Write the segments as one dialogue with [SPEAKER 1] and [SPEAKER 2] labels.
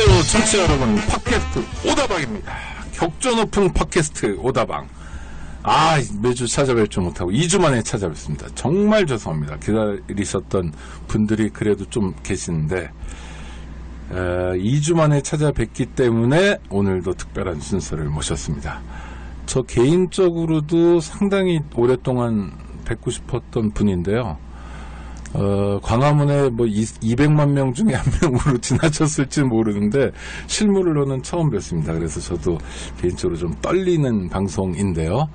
[SPEAKER 1] 안녕하세요, 청취자 여러분. 팟캐스트 오다방입니다. 격조 높은 팟캐스트 오다방. 매주 찾아뵙지 못하고 2주 만에 찾아뵙습니다. 정말 죄송합니다. 기다리셨던 분들이 그래도 좀 계시는데 2주 만에 찾아뵙기 때문에 오늘도 특별한 순서를 모셨습니다. 저 개인적으로도 상당히 오랫동안 뵙고 싶었던 분인데요. 광화문에 200만 명 중에 한 명으로 지나쳤을지 모르는데 실물로는 처음 뵙습니다. 그래서 저도 개인적으로 좀 떨리는 방송인데요.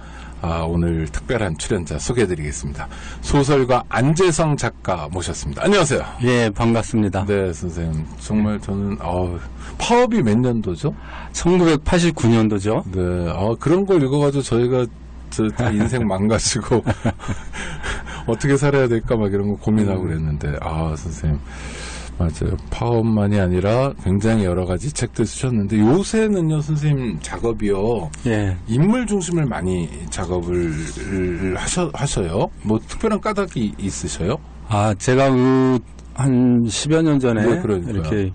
[SPEAKER 1] 오늘 특별한 출연자 소개해드리겠습니다. 소설가 안재성 작가 모셨습니다. 안녕하세요.
[SPEAKER 2] 예, 반갑습니다.
[SPEAKER 1] 네, 선생님. 정말 저는 파업이 몇 년도죠?
[SPEAKER 2] 1989년도죠.
[SPEAKER 1] 네, 그런 걸 읽어가지고 저희가 다 인생 망가지고 어떻게 살아야 될까 막 이런 거 고민하고 그랬는데 선생님 맞아요. 파업만이 아니라 굉장히 여러 가지 책들 쓰셨는데 요새는요 선생님 작업이요 인물 중심을 많이 작업을 하셔요? 뭐 특별한 까닭이 있으셔요?
[SPEAKER 2] 제가 한 10여 년 전에 이렇게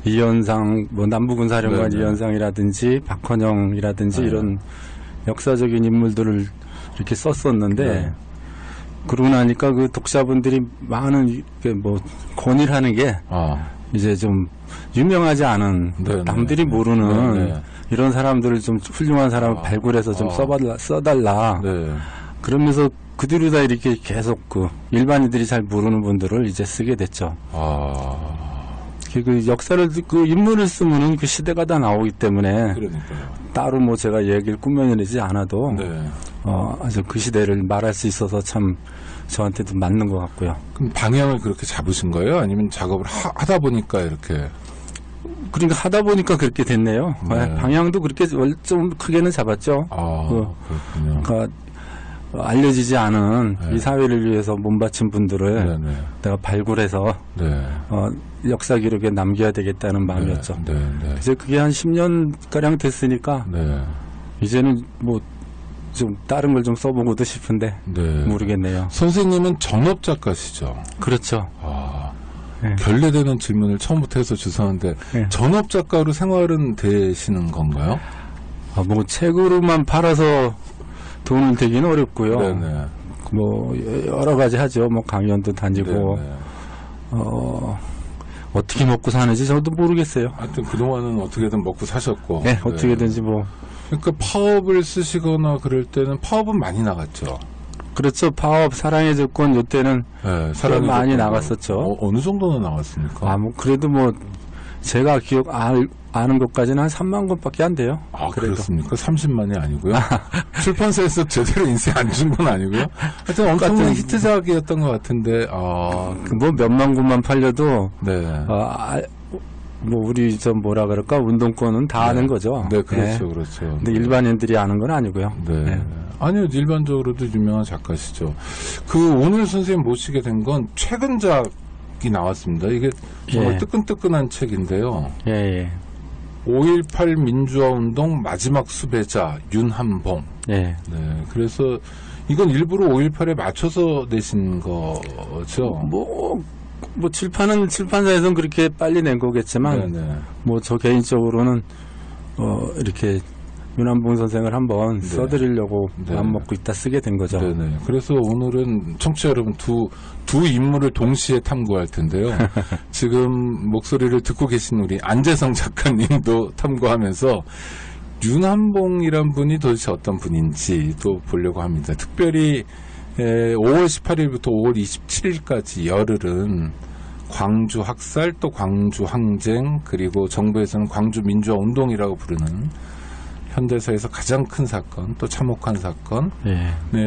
[SPEAKER 2] 이현상 남부군사령관 이현상이라든지 박헌영이라든지 이런 역사적인 인물들을 이렇게 썼었는데 그러고 나니까 그 독자분들이 많은 권위를 하는 게 이제 좀 유명하지 않은 남들이 모르는 이런 사람들을 좀 훌륭한 사람을 발굴해서 좀 써달라. 그러면서 그 뒤로 다 이렇게 계속 일반인들이 잘 모르는 분들을 이제 쓰게 됐죠. 그 역사를 그 인물을 쓰면은 그 시대가 다 나오기 때문에 따로 제가 얘기를 꾸며내지 않아도 아주 그 시대를 말할 수 있어서 참 저한테도 맞는 것 같고요.
[SPEAKER 1] 그럼 방향을 그렇게 잡으신 거예요? 아니면 작업을 하다 보니까 이렇게?
[SPEAKER 2] 그러니까 하다 보니까 그렇게 됐네요. 방향도 그렇게 좀 크게는 잡았죠.
[SPEAKER 1] 그렇군요.
[SPEAKER 2] 그러니까 알려지지 않은 이 사회를 위해서 몸바친 분들을 내가 발굴해서 역사 기록에 남겨야 되겠다는 마음이었죠. 이제 그게 한 10년가량 됐으니까 이제는 좀 다른 걸 좀 써보고도 싶은데 모르겠네요.
[SPEAKER 1] 선생님은 전업 작가시죠?
[SPEAKER 2] 그렇죠.
[SPEAKER 1] 결례되는 질문을 처음부터 해서 죄송한데 전업 작가로 생활은 되시는 건가요?
[SPEAKER 2] 책으로만 팔아서 돈을 되기는 어렵고요. 여러 가지 하죠. 강연도 다니고 어떻게 먹고 사는지 저도 모르겠어요.
[SPEAKER 1] 하여튼 그동안은 어떻게든 먹고 사셨고.
[SPEAKER 2] 어떻게든지
[SPEAKER 1] 그러니까 파업을 쓰시거나 그럴 때는 파업은 많이 나갔죠.
[SPEAKER 2] 그렇죠. 파업, 사랑의 조건 이때는 사랑이 많이 나갔었죠.
[SPEAKER 1] 어느 정도는 나갔습니까?
[SPEAKER 2] 그래도 제가 아는 것까지는 한 3만 권밖에 안 돼요.
[SPEAKER 1] 그렇습니까? 30만이 아니고요. 출판사에서 제대로 인쇄 안 준 건 아니고요. 하여튼 엄청난 히트작이었던 것 같은데,
[SPEAKER 2] 몇만 권만 팔려도, 우리 운동권은 다 아는 거죠.
[SPEAKER 1] 그렇죠.
[SPEAKER 2] 근데 일반인들이 아는 건 아니고요.
[SPEAKER 1] 아니요, 일반적으로도 유명한 작가시죠. 오늘 선생님 모시게 된 건 최근작이 나왔습니다. 이게 정말 뜨끈뜨끈한 책인데요. 5.18 민주화운동 마지막 수배자 윤한봉. 그래서 이건 일부러 5.18에 맞춰서 내신 거죠?
[SPEAKER 2] 출판사에서는 그렇게 빨리 낸 거겠지만, 저 개인적으로는, 이렇게, 윤한봉 선생을 한번 써드리려고 마음먹고 있다 쓰게 된 거죠.
[SPEAKER 1] 그래서 오늘은 청취자 여러분 두 인물을 동시에 탐구할 텐데요. 지금 목소리를 듣고 계신 우리 안재성 작가님도 탐구하면서 윤한봉이란 분이 도대체 어떤 분인지 또 보려고 합니다. 특별히 5월 18일부터 5월 27일까지 열흘은 광주 학살 또 광주 항쟁 그리고 정부에서는 광주 민주화 운동이라고 부르는 현대사에서 가장 큰 사건 또 참혹한 사건에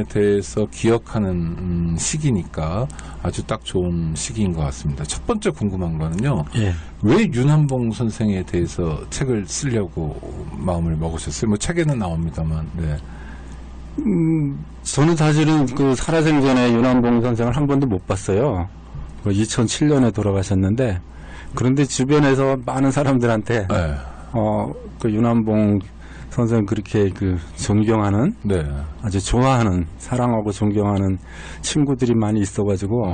[SPEAKER 1] 대해서 기억하는 시기니까 아주 딱 좋은 시기인 것 같습니다. 첫 번째 궁금한 거는요. 왜 윤한봉 선생에 대해서 책을 쓰려고 마음을 먹으셨어요? 책에는 나옵니다만.
[SPEAKER 2] 저는 사실은 살아생전에 윤한봉 선생을 한 번도 못 봤어요. 2007년에 돌아가셨는데 그런데 주변에서 많은 사람들한테 윤한봉 선생 그렇게 존경하는 아주 좋아하는 사랑하고 존경하는 친구들이 많이 있어가지고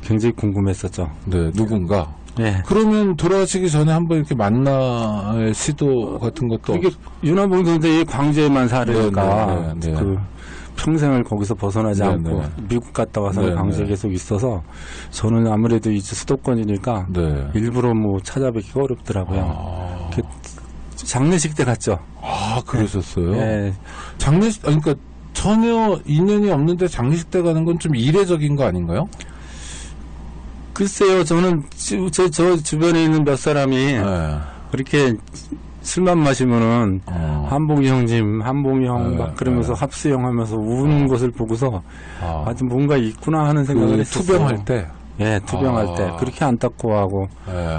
[SPEAKER 2] 굉장히 궁금했었죠.
[SPEAKER 1] 누군가?
[SPEAKER 2] 예.
[SPEAKER 1] 그러면 돌아가시기 전에 한번 이렇게 만날 시도 같은 것도.
[SPEAKER 2] 이게 윤한봉 선생이 광주에만 살으니까
[SPEAKER 1] 네.
[SPEAKER 2] 그 평생을 거기서 벗어나지
[SPEAKER 1] 네,
[SPEAKER 2] 않고
[SPEAKER 1] 네.
[SPEAKER 2] 미국 갔다 와서
[SPEAKER 1] 네,
[SPEAKER 2] 광주에
[SPEAKER 1] 네.
[SPEAKER 2] 계속 있어서 저는 아무래도 이제 수도권이니까
[SPEAKER 1] 네.
[SPEAKER 2] 일부러 뭐 찾아뵙기가 어렵더라고요.
[SPEAKER 1] 아,
[SPEAKER 2] 장례식 때 갔죠.
[SPEAKER 1] 그러셨어요?
[SPEAKER 2] 예.
[SPEAKER 1] 장례식, 그러니까 전혀 인연이 없는데 장례식 때 가는 건 좀 이례적인 거 아닌가요?
[SPEAKER 2] 글쎄요, 저는 저 주변에 있는 몇 사람이
[SPEAKER 1] 네.
[SPEAKER 2] 그렇게 술만 마시면은 한봉이 형님, 한봉이 형
[SPEAKER 1] 네,
[SPEAKER 2] 막 그러면서
[SPEAKER 1] 네.
[SPEAKER 2] 합수형 하면서 우는 것을 보고서 아주 뭔가 있구나 하는 생각을 했었어요.
[SPEAKER 1] 투병할 때?
[SPEAKER 2] 예, 투병할 때. 그렇게 안타까워하고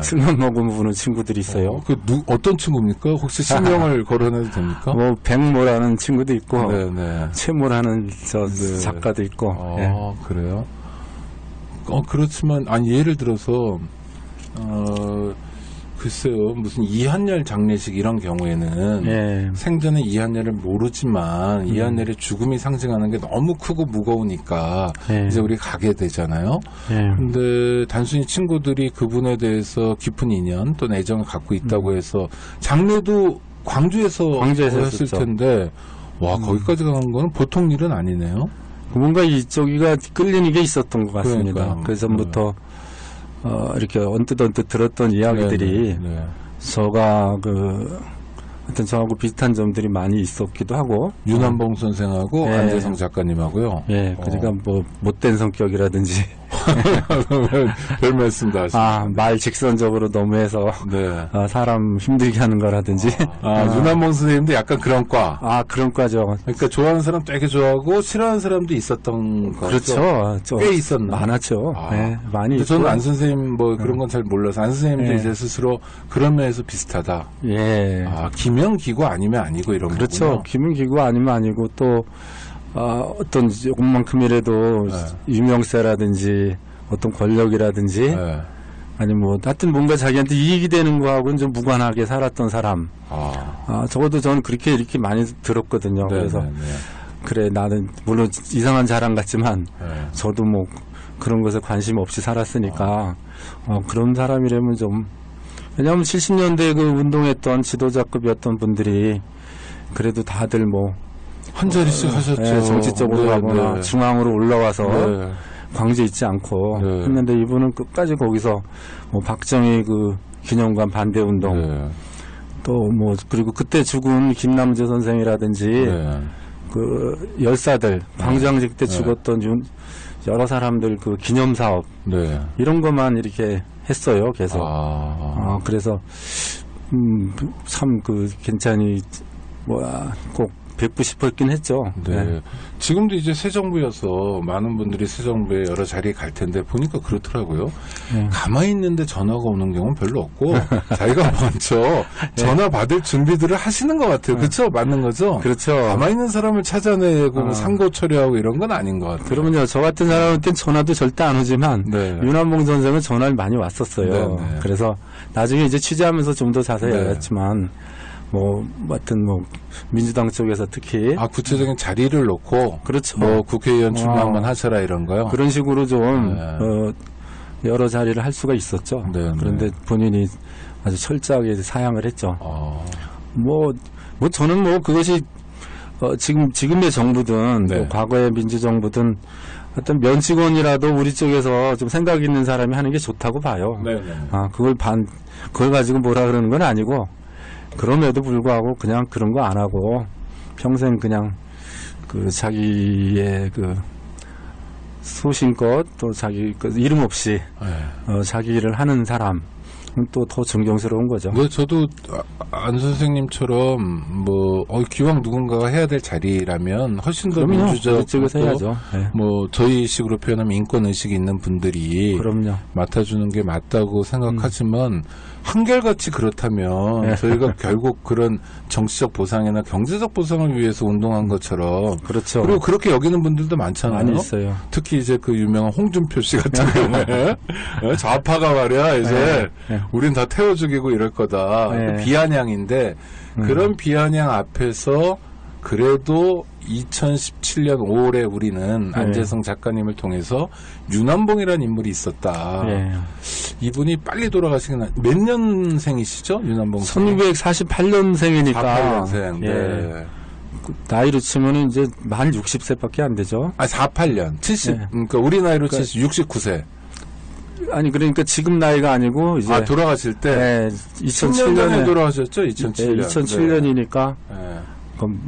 [SPEAKER 2] 술만 먹으면 우는 친구들이 있어요.
[SPEAKER 1] 어떤 친구입니까? 혹시 실명을 거론해도 됩니까?
[SPEAKER 2] 뭐 백모라는 친구도 있고
[SPEAKER 1] 네네.
[SPEAKER 2] 최모라는 저
[SPEAKER 1] 네.
[SPEAKER 2] 작가도 있고. 예.
[SPEAKER 1] 그래요? 그렇지만, 예를 들어서, 글쎄요, 무슨 이한열 장례식 이런 경우에는
[SPEAKER 2] 예.
[SPEAKER 1] 생전에 이한열을 모르지만 이한열의 죽음이 상징하는 게 너무 크고 무거우니까
[SPEAKER 2] 예.
[SPEAKER 1] 이제 우리 가게 되잖아요.
[SPEAKER 2] 예.
[SPEAKER 1] 근데 단순히 친구들이 그분에 대해서 깊은 인연 또 애정을 갖고 있다고 해서 장례도 광주에서 했을
[SPEAKER 2] 했었죠.
[SPEAKER 1] 텐데 와 거기까지 간 거는 보통 일은 아니네요.
[SPEAKER 2] 뭔가 이쪽이가 끌리는 게 있었던 것 같습니다.
[SPEAKER 1] 그러니까요.
[SPEAKER 2] 그 전부터 이렇게 언뜻 들었던 이야기들이
[SPEAKER 1] 네.
[SPEAKER 2] 저가 하여튼 저하고 비슷한 점들이 많이 있었기도 하고.
[SPEAKER 1] 윤한봉 선생하고
[SPEAKER 2] 예.
[SPEAKER 1] 안재성 작가님하고요.
[SPEAKER 2] 예, 그러니까 뭐 못된 성격이라든지
[SPEAKER 1] 별 말씀 다 하시네요.
[SPEAKER 2] 말 직선적으로 너무해서
[SPEAKER 1] 네.
[SPEAKER 2] 사람 힘들게 하는 거라든지.
[SPEAKER 1] 윤한봉 선생님도 약간 그런 과.
[SPEAKER 2] 그런 과죠.
[SPEAKER 1] 그러니까 좋아하는 사람 되게 좋아하고 싫어하는 사람도 있었던 거죠.
[SPEAKER 2] 그렇죠.
[SPEAKER 1] 꽤 있었나?
[SPEAKER 2] 많았죠. 네, 많이
[SPEAKER 1] 근데
[SPEAKER 2] 있고.
[SPEAKER 1] 저는 안 선생님 뭐 그런 건 잘 몰라서 안 선생님도
[SPEAKER 2] 예.
[SPEAKER 1] 이제 스스로 그런 면에서 비슷하다.
[SPEAKER 2] 예.
[SPEAKER 1] 기명기고 아니면 아니고 이런
[SPEAKER 2] 그렇죠.
[SPEAKER 1] 거군요.
[SPEAKER 2] 기문기고 아니면 아니고 또 어떤 조금만큼이라도 유명세라든지 어떤 권력이라든지
[SPEAKER 1] 네.
[SPEAKER 2] 아니 뭐 하여튼 뭔가 자기한테 이익이 되는 거하고는 좀 무관하게 살았던 사람. 적어도 저는 그렇게 이렇게 많이 들었거든요.
[SPEAKER 1] 네,
[SPEAKER 2] 그래서
[SPEAKER 1] 네, 네.
[SPEAKER 2] 그래 나는 물론 이상한 자랑 같지만
[SPEAKER 1] 네.
[SPEAKER 2] 저도 뭐 그런 것에 관심 없이 살았으니까 그런 사람이라면 좀 왜냐하면 70년대 그 운동했던 지도자급이었던 분들이 그래도 다들 뭐
[SPEAKER 1] 한 자리씩 하셨죠.
[SPEAKER 2] 예, 정치적으로
[SPEAKER 1] 네,
[SPEAKER 2] 가거나
[SPEAKER 1] 네.
[SPEAKER 2] 중앙으로 올라와서
[SPEAKER 1] 네.
[SPEAKER 2] 광주에 있지 않고
[SPEAKER 1] 네.
[SPEAKER 2] 했는데 이분은 끝까지 거기서 뭐 박정희 그 기념관 반대 운동
[SPEAKER 1] 네.
[SPEAKER 2] 또 뭐 그리고 그때 죽은 김남재 선생이라든지
[SPEAKER 1] 네.
[SPEAKER 2] 그 열사들 광장직 때 죽었던 여러 사람들 그 기념 사업
[SPEAKER 1] 네.
[SPEAKER 2] 이런 것만 이렇게 했어요 계속. 그래서 참 그 괜찮이 꼭 뵙고 싶었긴 했죠.
[SPEAKER 1] 네.
[SPEAKER 2] 네.
[SPEAKER 1] 지금도 이제 새 정부여서 많은 분들이 새 정부에 여러 자리에 갈 텐데 보니까 그렇더라고요.
[SPEAKER 2] 네.
[SPEAKER 1] 가만히 있는데 전화가 오는 경우는 별로 없고 자기가 먼저 전화 받을 준비들을 하시는 것 같아요. 그렇죠? 맞는 거죠?
[SPEAKER 2] 그렇죠.
[SPEAKER 1] 가만히 있는 사람을 찾아내고 뭐 상고 처리하고 이런 건 아닌 것 같아요.
[SPEAKER 2] 그러면요, 저 같은 사람한테는 전화도 절대 안 오지만
[SPEAKER 1] 네.
[SPEAKER 2] 윤한봉 선생은 전화를 많이 왔었어요.
[SPEAKER 1] 네, 네.
[SPEAKER 2] 그래서 나중에 이제 취재하면서 좀 더 자세히
[SPEAKER 1] 네.
[SPEAKER 2] 알았지만 하여튼 민주당 쪽에서 특히
[SPEAKER 1] 구체적인 자리를 놓고
[SPEAKER 2] 그렇죠.
[SPEAKER 1] 뭐 국회의원 출마 한번 하셔라 이런 거요.
[SPEAKER 2] 그런 식으로 좀
[SPEAKER 1] 네.
[SPEAKER 2] 여러 자리를 할 수가 있었죠.
[SPEAKER 1] 네,
[SPEAKER 2] 그런데
[SPEAKER 1] 네.
[SPEAKER 2] 본인이 아주 철저하게 사양을 했죠. 저는 그것이 지금의 정부든
[SPEAKER 1] 네.
[SPEAKER 2] 과거의 민주정부든 어떤 면직원이라도 우리 쪽에서 좀 생각 있는 사람이 하는 게 좋다고 봐요.
[SPEAKER 1] 네.
[SPEAKER 2] 그걸 가지고 뭐라 그러는 건 아니고 그럼에도 불구하고 그냥 그런 거 안 하고 평생 그냥 그 자기의 그 소신껏 또 자기 그 이름 없이 자기 일을 하는 사람 또 더 존경스러운 거죠.
[SPEAKER 1] 저도 안 선생님처럼 기왕 누군가가 해야 될 자리라면 훨씬 더 민주적
[SPEAKER 2] 쪽에서 해야죠. 네.
[SPEAKER 1] 저희 식으로 표현하면 인권 의식이 있는 분들이
[SPEAKER 2] 그럼요.
[SPEAKER 1] 맡아주는 게 맞다고 생각하지만 한결같이 그렇다면 저희가 결국 그런 정치적 보상이나 경제적 보상을 위해서 운동한 것처럼
[SPEAKER 2] 그렇죠.
[SPEAKER 1] 그리고 그렇게 여기는 분들도 많잖아요.
[SPEAKER 2] 많이 있어요.
[SPEAKER 1] 특히 이제 그 유명한 홍준표 씨 같은 경우에 좌파가 말이야 이제 우린 다 태워 죽이고 이럴 거다. 그 비아냥인데 그런 비아냥 앞에서 그래도 2017년 5월에 우리는 안재성 작가님을 통해서 윤한봉이라는 인물이 있었다. 이분이 빨리 돌아가시긴 몇 년생이시죠? 윤한봉
[SPEAKER 2] 1948년생이니까
[SPEAKER 1] 48년생. 네.
[SPEAKER 2] 나이로 치면은 이제 만 60세밖에 안 되죠.
[SPEAKER 1] 48년 70. 그러니까 우리 나이로 69세.
[SPEAKER 2] 아니 그러니까 지금 나이가 아니고 이제
[SPEAKER 1] 돌아가실 때
[SPEAKER 2] 2007년에
[SPEAKER 1] 돌아가셨죠? 2007년.
[SPEAKER 2] 2007년이니까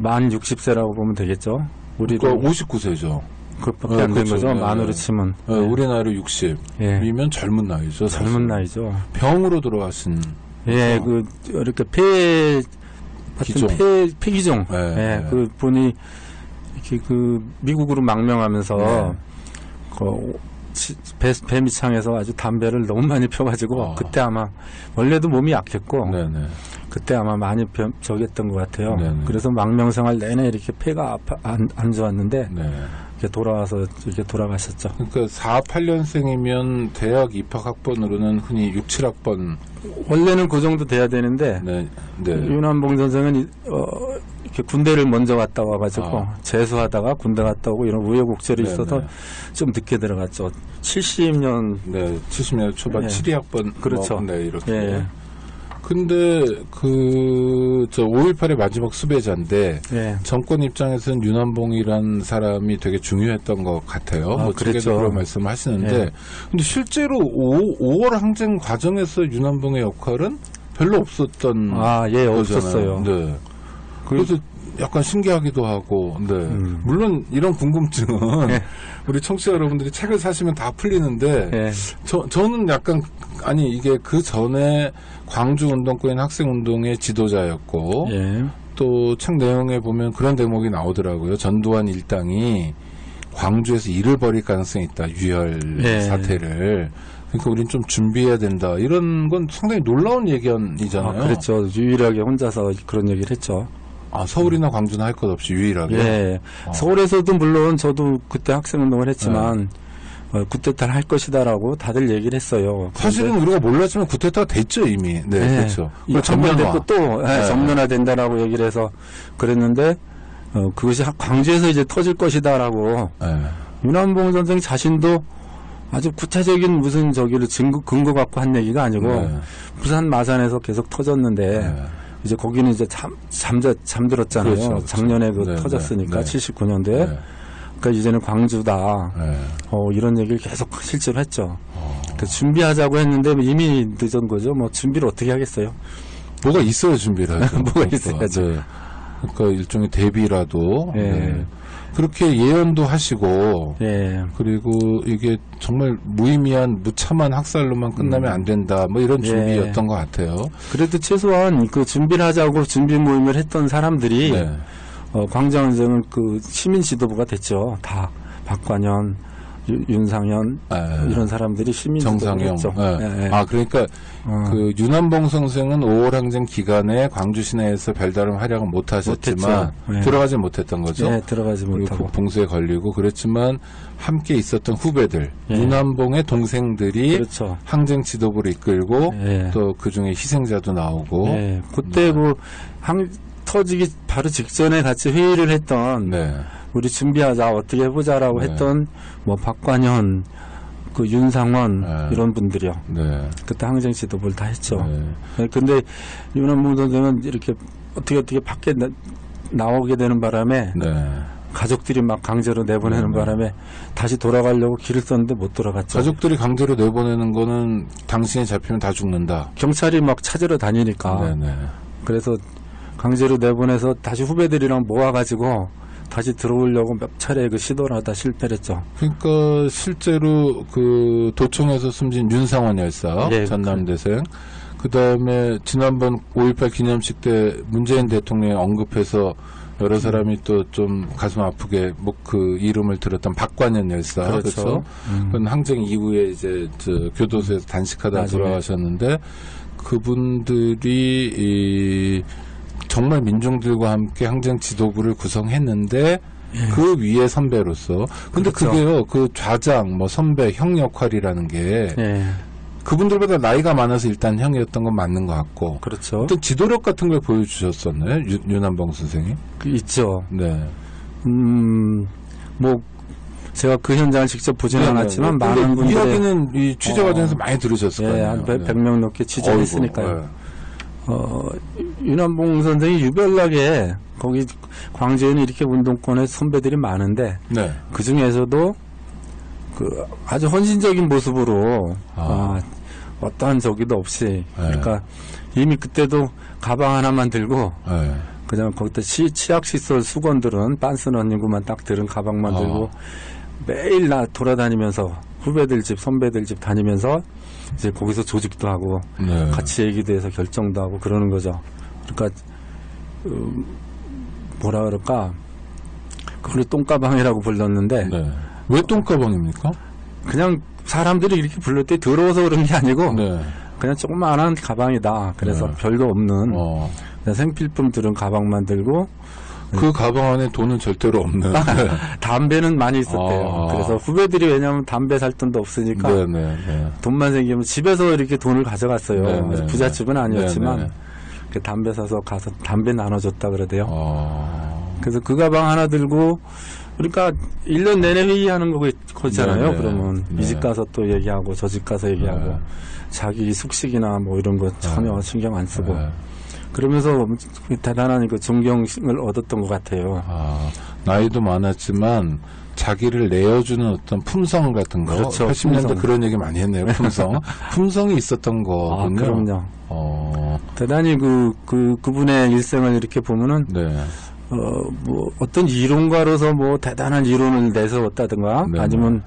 [SPEAKER 2] 만 60세라고 보면 되겠죠. 우리로
[SPEAKER 1] 그러니까 59세죠.
[SPEAKER 2] 그것밖에 안 된 거죠. 만으로 치면.
[SPEAKER 1] 우리 나이로 60이면 젊은 나이죠. 사실.
[SPEAKER 2] 젊은 나이죠.
[SPEAKER 1] 병으로 돌아가신.
[SPEAKER 2] 그 이렇게 폐기종. 그 분이 이렇게 그 미국으로 망명하면서 배 밑창에서 아주 담배를 너무 많이 펴가지고 그때 아마 원래도 몸이 약했고 그때 아마 많이 저기했던 것 같아요. 그래서 망명생활 내내 이렇게 폐가 안 좋았는데 이렇게 돌아와서 이렇게 돌아가셨죠.
[SPEAKER 1] 그러니까 48년생이면 대학 입학 학번으로는 흔히 6, 7학번
[SPEAKER 2] 원래는 그 정도 돼야 되는데 윤한봉 선생은 이렇게 군대를 먼저 갔다 와가지고 재수하다가 군대 갔다 오고 이런 우여곡절이 있어서 좀 늦게 들어갔죠. 70년
[SPEAKER 1] 70년 초반 7학번
[SPEAKER 2] 그렇죠.
[SPEAKER 1] 이렇게. 근데 저 5.18의 마지막 수배자인데 정권 입장에서는 윤한봉이란 사람이 되게 중요했던 것 같아요.
[SPEAKER 2] 그랬죠.
[SPEAKER 1] 그런 말씀을 하시는데 근데 실제로 5월 항쟁 과정에서 윤한봉의 역할은 별로 없었던 거잖아요.
[SPEAKER 2] 없었어요.
[SPEAKER 1] 그래서 약간 신기하기도 하고, 물론 이런 궁금증은 우리 청취자 여러분들이 책을 사시면 다 풀리는데, 저는 약간, 이게 그 전에 광주 운동권인 학생 운동의 지도자였고, 또 책 내용에 보면 그런 대목이 나오더라고요. 전두환 일당이 광주에서 일을 벌일 가능성이 있다, 유혈 사태를. 그러니까 우린 좀 준비해야 된다. 이런 건 상당히 놀라운 예견이잖아요.
[SPEAKER 2] 그렇죠. 유일하게 혼자서 그런 얘기를 했죠.
[SPEAKER 1] 서울이나 광주나 할 것 없이 유일하게?
[SPEAKER 2] 서울에서도 물론 저도 그때 학생운동을 했지만 쿠데타를 할 것이다라고 다들 얘기를 했어요.
[SPEAKER 1] 사실은 우리가 몰랐지만 쿠데타가 됐죠 이미. 그렇죠.
[SPEAKER 2] 전면됐고 또 정면화된다라고 얘기를 해서 그랬는데 그것이 광주에서 이제 터질 것이다라고 윤한봉 선생 자신도 아주 구체적인 무슨 근거 갖고 한 얘기가 아니고 부산 마산에서 계속 터졌는데 이제 거기는 이제 잠들었잖아요. 그렇죠. 작년에 터졌으니까 79년도에. 그러니까 이제는 광주다. 이런 얘기를 계속 실제로 했죠. 준비하자고 했는데 이미 늦은 거죠. 뭐 준비를 어떻게 하겠어요?
[SPEAKER 1] 뭐가 있어야 준비를 하죠.
[SPEAKER 2] 뭐가 있어야죠.
[SPEAKER 1] 그러니까 일종의 대비라도. 그렇게 예언도 하시고 그리고 이게 정말 무의미한 무참한 학살로만 끝나면 안 된다 뭐 이런 준비였던 것 같아요.
[SPEAKER 2] 그래도 최소한 그 준비를 하자고 준비 모임을 했던 사람들이 광장운동은 그 시민 지도부가 됐죠. 다 박관현, 윤상현 이런 사람들이 시민
[SPEAKER 1] 정상영. 그러니까 그 윤한봉 선생은 5월 항쟁 기간에 광주 시내에서 별다른 활약은 못 하셨지만 들어가지 못했던 거죠.
[SPEAKER 2] 들어가지 못하고
[SPEAKER 1] 봉쇄에 걸리고 그랬지만 함께 있었던 후배들 윤한봉의 동생들이 항쟁 지도부를 이끌고 또 그중에 희생자도 나오고
[SPEAKER 2] 그때 터지기 바로 직전에 같이 회의를 했던 우리 준비하자 어떻게 해보자라고 했던 뭐 박관현 그 윤상원 이런 분들이요. 그때 항쟁 지도부를 다 했죠. 근데 윤한봉 선생은 이렇게 어떻게 밖에 나오게 되는 바람에 가족들이 막 강제로 내보내는 바람에 다시 돌아가려고 길을 썼는데 못 돌아갔죠.
[SPEAKER 1] 가족들이 강제로 내보내는 거는 당신이 잡히면 다 죽는다.
[SPEAKER 2] 경찰이 막 찾으러 다니니까. 그래서 강제로 내보내서 다시 후배들이랑 모아가지고 다시 들어오려고 몇 차례 시도를 하다 실패를 했죠.
[SPEAKER 1] 그러니까 실제로 그 도청에서 숨진 윤상원 열사, 전남대생, 그 다음에 지난번 5.18 기념식 때 문재인 대통령이 언급해서 여러 사람이 또 좀 가슴 아프게 그 이름을 들었던 박관현 열사, 그렇죠? 그건 항쟁 이후에 이제 교도소에서 단식하다 돌아가셨는데 그분들이 정말 민중들과 함께 항쟁 지도부를 구성했는데 그 위에 선배로서 근데 그게요 그 좌장 선배 형 역할이라는 게 그분들보다 나이가 많아서 일단 형이었던 건 맞는 것 같고.
[SPEAKER 2] 그렇죠.
[SPEAKER 1] 어떤 지도력 같은 걸 보여주셨었나요? 윤한봉 선생이?
[SPEAKER 2] 있죠.
[SPEAKER 1] 네.
[SPEAKER 2] 뭐, 제가 그 현장을 직접 보지는 않았지만, 많은 분들의
[SPEAKER 1] 이야기는 이 취재 과정에서 많이 들으셨을 거예요.
[SPEAKER 2] 한 100명 넘게 취재를 했으니까요. 윤한봉 선생이 유별나게, 거기 광주에는 이렇게 운동권의 선배들이 많은데,
[SPEAKER 1] 네.
[SPEAKER 2] 그 중에서도 아주 헌신적인 모습으로, 어떠한 저기도 없이, 그러니까 이미 그때도 가방 하나만 들고, 그냥 거기다 치약시설 수건들은 빤스런닝구만 딱 들은 가방만 들고 매일 돌아다니면서 후배들 집, 선배들 집 다니면서 이제 거기서 조직도 하고 같이 얘기도 해서 결정도 하고 그러는 거죠. 그러니까 뭐라 그럴까? 그걸 똥가방이라고 불렀는데
[SPEAKER 1] 왜 똥가방입니까?
[SPEAKER 2] 그냥 사람들이 이렇게 불릴 때 더러워서 그런 게 아니고 그냥 조그마한 가방이다. 그래서 별거 없는 생필품 들은 가방만 들고
[SPEAKER 1] 그 가방 안에 돈은 절대로 없는.
[SPEAKER 2] 담배는 많이 있었대요. 그래서 후배들이 왜냐하면 담배 살 돈도 없으니까 돈만 생기면 집에서 이렇게 돈을 가져갔어요. 부잣집은 아니었지만 담배 사서 가서 담배 나눠줬다 그러대요. 그래서 그 가방 하나 들고 그러니까 1년 내내 회의하는 거잖아요. 그러면 이 집 가서 또 얘기하고 저 집 가서 얘기하고 자기 숙식이나 뭐 이런 거 전혀 신경 안 쓰고 그러면서 대단한 그 존경을 얻었던 것 같아요.
[SPEAKER 1] 나이도 많았지만 자기를 내어주는 어떤 품성 같은 거.
[SPEAKER 2] 그렇죠.
[SPEAKER 1] 80년대
[SPEAKER 2] 품성.
[SPEAKER 1] 그런 얘기 많이 했네요. 품성. 품성이 있었던 거군요.
[SPEAKER 2] 그럼요. 대단히 그분의 일생을 이렇게 보면은 뭐 어떤 이론가로서 뭐 대단한 이론을 내세웠다든가 아니면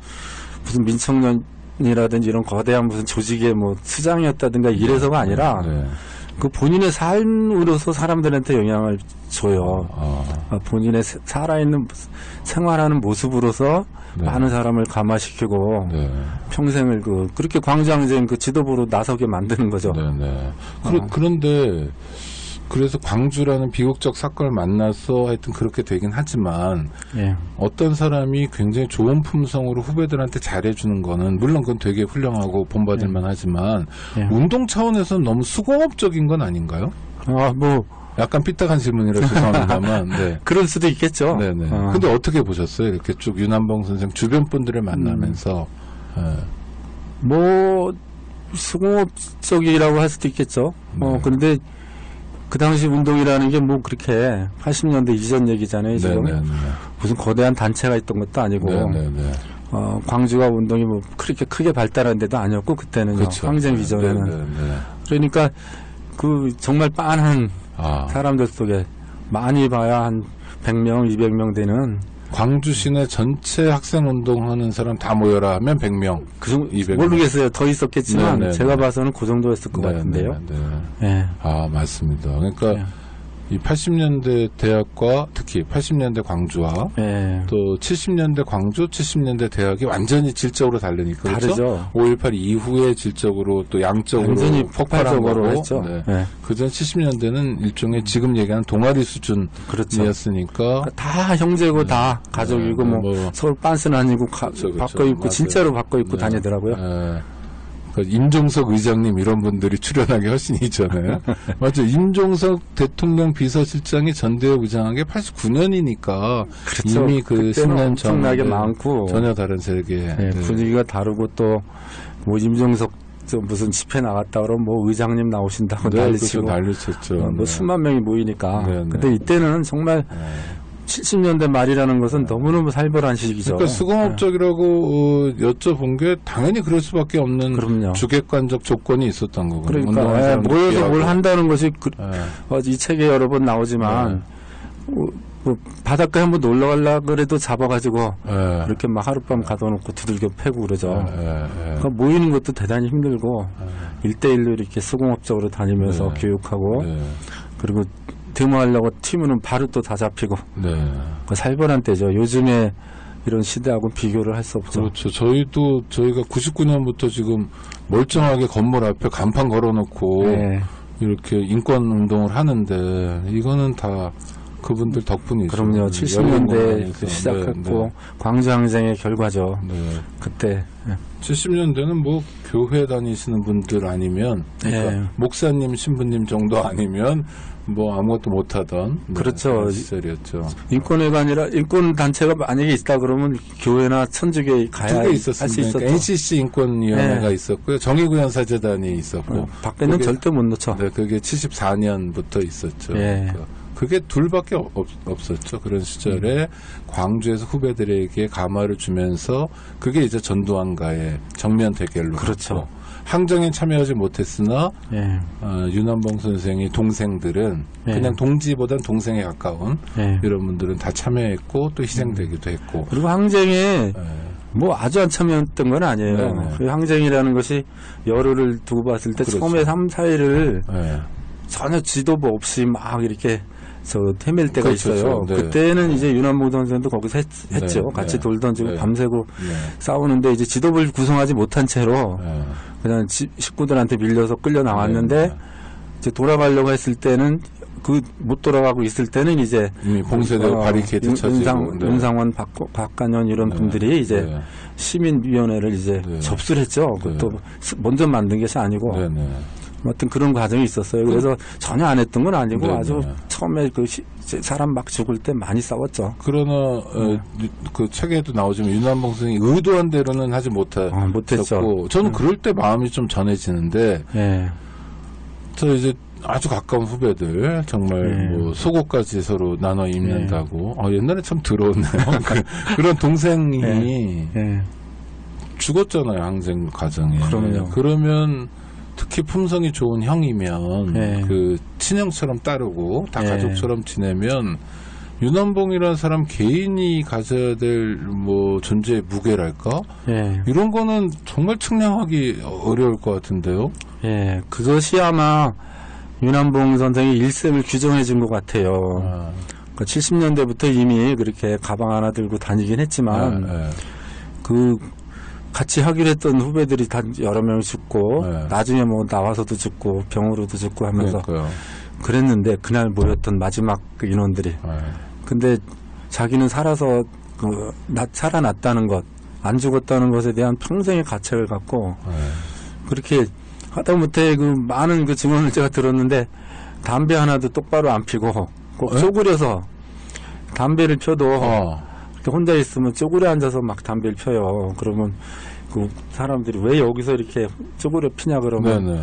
[SPEAKER 2] 무슨 민청년이라든지 이런 거대한 무슨 조직의 뭐 수장이었다든가 이래서가 아니라 그 본인의 삶으로서 사람들한테 영향을 줘요. 본인의 살아있는 생활하는 모습으로서 많은 사람을 감화시키고 평생을 그렇게 광주항쟁 그 지도부로 나서게 만드는 거죠.
[SPEAKER 1] 그런데 그래서 광주라는 비극적 사건을 만나서 하여튼 그렇게 되긴 하지만 어떤 사람이 굉장히 좋은 품성으로 후배들한테 잘해주는 거는 물론 그건 되게 훌륭하고 본받을만 하지만 운동 차원에서는 너무 수공업적인 건 아닌가요?
[SPEAKER 2] 뭐
[SPEAKER 1] 약간 삐딱한 질문이라 죄송합니다만
[SPEAKER 2] 그럴 수도 있겠죠.
[SPEAKER 1] 근데 어떻게 보셨어요? 이렇게 쭉 윤한봉 선생 주변 분들을 만나면서
[SPEAKER 2] 뭐 수공업적이라고 할 수도 있겠죠. 그런데 그 당시 운동이라는 게 뭐 그렇게 80년대 이전 얘기잖아요. 지금 무슨 거대한 단체가 있던 것도 아니고 광주가 운동이 뭐 그렇게 크게 발달한 데도 아니었고 그때는요. 항쟁 이전에는 그러니까 그 정말 빤한 사람들 속에 많이 봐야 한 100명, 200명 되는
[SPEAKER 1] 광주 시내 전체 학생 운동하는 사람 다 모여라 하면 100명, 200명.
[SPEAKER 2] 모르겠어요. 더 있었겠지만 제가 봐서는 그 정도였을 것 같은데요.
[SPEAKER 1] 맞습니다. 그러니까 이 80년대 대학과 특히 80년대 광주와 또 70년대 광주, 70년대 대학이 완전히 질적으로 다르니까
[SPEAKER 2] 다르죠.
[SPEAKER 1] 5.18 이후에 질적으로 또 양적으로
[SPEAKER 2] 완전히
[SPEAKER 1] 폭발한 거고
[SPEAKER 2] 했죠.
[SPEAKER 1] 그전 70년대는 일종의 지금 얘기하는 동아리 수준이었으니까
[SPEAKER 2] 다 형제고 다 가족이고 뭐 서로 빤스는 아니고 바꿔 입고 진짜로 바꿔 입고 다니더라고요.
[SPEAKER 1] 임종석 의장님 이런 분들이 출연하기 훨씬 이전에 맞죠. 임종석 대통령 비서실장이 전대회 의장한 게 89년이니까 이미 그 10년
[SPEAKER 2] 엄청나게 많고
[SPEAKER 1] 전혀 다른 세계
[SPEAKER 2] 분위기가 다르고 또 뭐 임종석 무슨 집회 나갔다 그러면 뭐 의장님 나오신다고 난리치고
[SPEAKER 1] 난리쳤죠.
[SPEAKER 2] 뭐 수만 명이 모이니까 근데 이때는 정말 70년대 말이라는 것은 너무너무 살벌한 시기죠.
[SPEAKER 1] 그러니까 수공업적이라고 여쭤본 게 당연히 그럴 수밖에 없는 주객관적 조건이 있었던 거고.
[SPEAKER 2] 그러니까 모여서 뭘 한다는 것이 이 책에 여러 번 나오지만 뭐 바닷가에 한번 놀러 가려고 그래도 잡아가지고 그렇게 막 하룻밤 가둬놓고 두들겨 패고 그러죠. 그러니까 모이는 것도 대단히 힘들고 1대1로 이렇게 수공업적으로 다니면서 교육하고 그리고 데모하려고 튀면은 바로 또 다 잡히고. 그 살벌한 때죠. 요즘에 이런 시대하고 비교를 할 수 없죠.
[SPEAKER 1] 그렇죠. 저희가 99년부터 지금 멀쩡하게 건물 앞에 간판 걸어놓고 이렇게 인권 운동을 하는데 이거는 다 그분들 덕분이죠.
[SPEAKER 2] 그럼요. 70년대 시작했고 광주항쟁의 결과죠.
[SPEAKER 1] 네.
[SPEAKER 2] 그때
[SPEAKER 1] 70년대는 뭐 교회 다니시는 분들 아니면 그러니까 목사님, 신부님 정도 아니면 뭐 아무것도 못하던
[SPEAKER 2] 그렇죠.
[SPEAKER 1] 시절이었죠.
[SPEAKER 2] 인권회가 아니라 인권 단체가 만약에 있다 그러면 교회나 천주교에 가야 할 수 있었죠.
[SPEAKER 1] NCC 인권위원회가 있었고요. 정의구현사재단이 있었고
[SPEAKER 2] 밖에는 절대 못 놓쳐.
[SPEAKER 1] 네, 그게 74년부터 있었죠. 그게 둘밖에 없었죠. 그런 시절에 갔구에서 후배들에게 가마를 주면서 그게 이제 전두환과의 정면 대결로
[SPEAKER 2] 그렇죠.
[SPEAKER 1] 갔고, 항쟁에 참여하지 못했으나 윤한봉 선생의 동생들은 그냥 동지보단 동생에 가까운 이런 분들은 다 참여했고 또 희생되기도 했고.
[SPEAKER 2] 그리고 항쟁에 뭐 아주 안 참여했던 건 아니에요. 그 항쟁이라는 것이 열흘을 두고 봤을 때 그렇죠. 처음에 3, 4일을 전혀 지도부 없이 막 이렇게 헤맬 때가
[SPEAKER 1] 그렇죠.
[SPEAKER 2] 있어요.
[SPEAKER 1] 네.
[SPEAKER 2] 그때는 이제 윤한봉 선생도 거기서 했죠. 같이 돌 던지고 밤새고 싸우는데 이제 지도부를 구성하지 못한 채로 그냥 식구들한테 밀려서 끌려 나왔는데 이제 돌아가려고 했을 때는 못 돌아가고 있을 때는 이제
[SPEAKER 1] 이미 봉쇄되고 바리케이드 쳐지고
[SPEAKER 2] 윤상원, 박간현 이런 분들이 이제 시민위원회를 이제 접수를 했죠. 그것도 먼저 만든 것이 아니고. 아무튼 그런 과정이 있었어요. 그래서 전혀 안 했던 건 아니고 아주 처음에 사람 막 죽을 때 많이 싸웠죠.
[SPEAKER 1] 그러나 그 책에도 나오지만 윤한봉 선생이 의도한 대로는 하지 못했고 저는 그럴 때 마음이 좀 전해지는데 저 이제 아주 가까운 후배들 정말 뭐 속옷까지 서로 나눠 입는다고 옛날에 참 더러웠네요. 그런 동생이 죽었잖아요. 항쟁 과정에.
[SPEAKER 2] 그럼요.
[SPEAKER 1] 그러면 특히 품성이 좋은 형이면 그 친형처럼 따르고 다 가족처럼 지내면 윤한봉이라는 사람 개인이 가져야 될 뭐 존재의 무게랄까 이런 거는 정말 측량하기 어려울 것 같은데요.
[SPEAKER 2] 그것이 아마 윤한봉 선생의 일생을 규정해 준 것 같아요. 70년대부터 이미 그렇게 가방 하나 들고 다니긴 했지만 같이 하기로 했던 후배들이 다 여러 명이 죽고 나중에 뭐 나와서도 죽고 병으로도 죽고 하면서 그랬는데 그날 모였던 마지막 그 인원들이 근데 자기는 살아서 살아났다는 것, 안 죽었다는 것에 대한 평생의 가책을 갖고 그렇게 하다못해 그 많은 그 증언을 제가 들었는데 담배 하나도 똑바로 안 피고 꼭 쪼그려서 담배를 펴도 이렇게 혼자 있으면 쪼그려 앉아서 막 담배를 펴요. 그러면 그 사람들이 왜 여기서 이렇게 쪼그려 피냐 그러면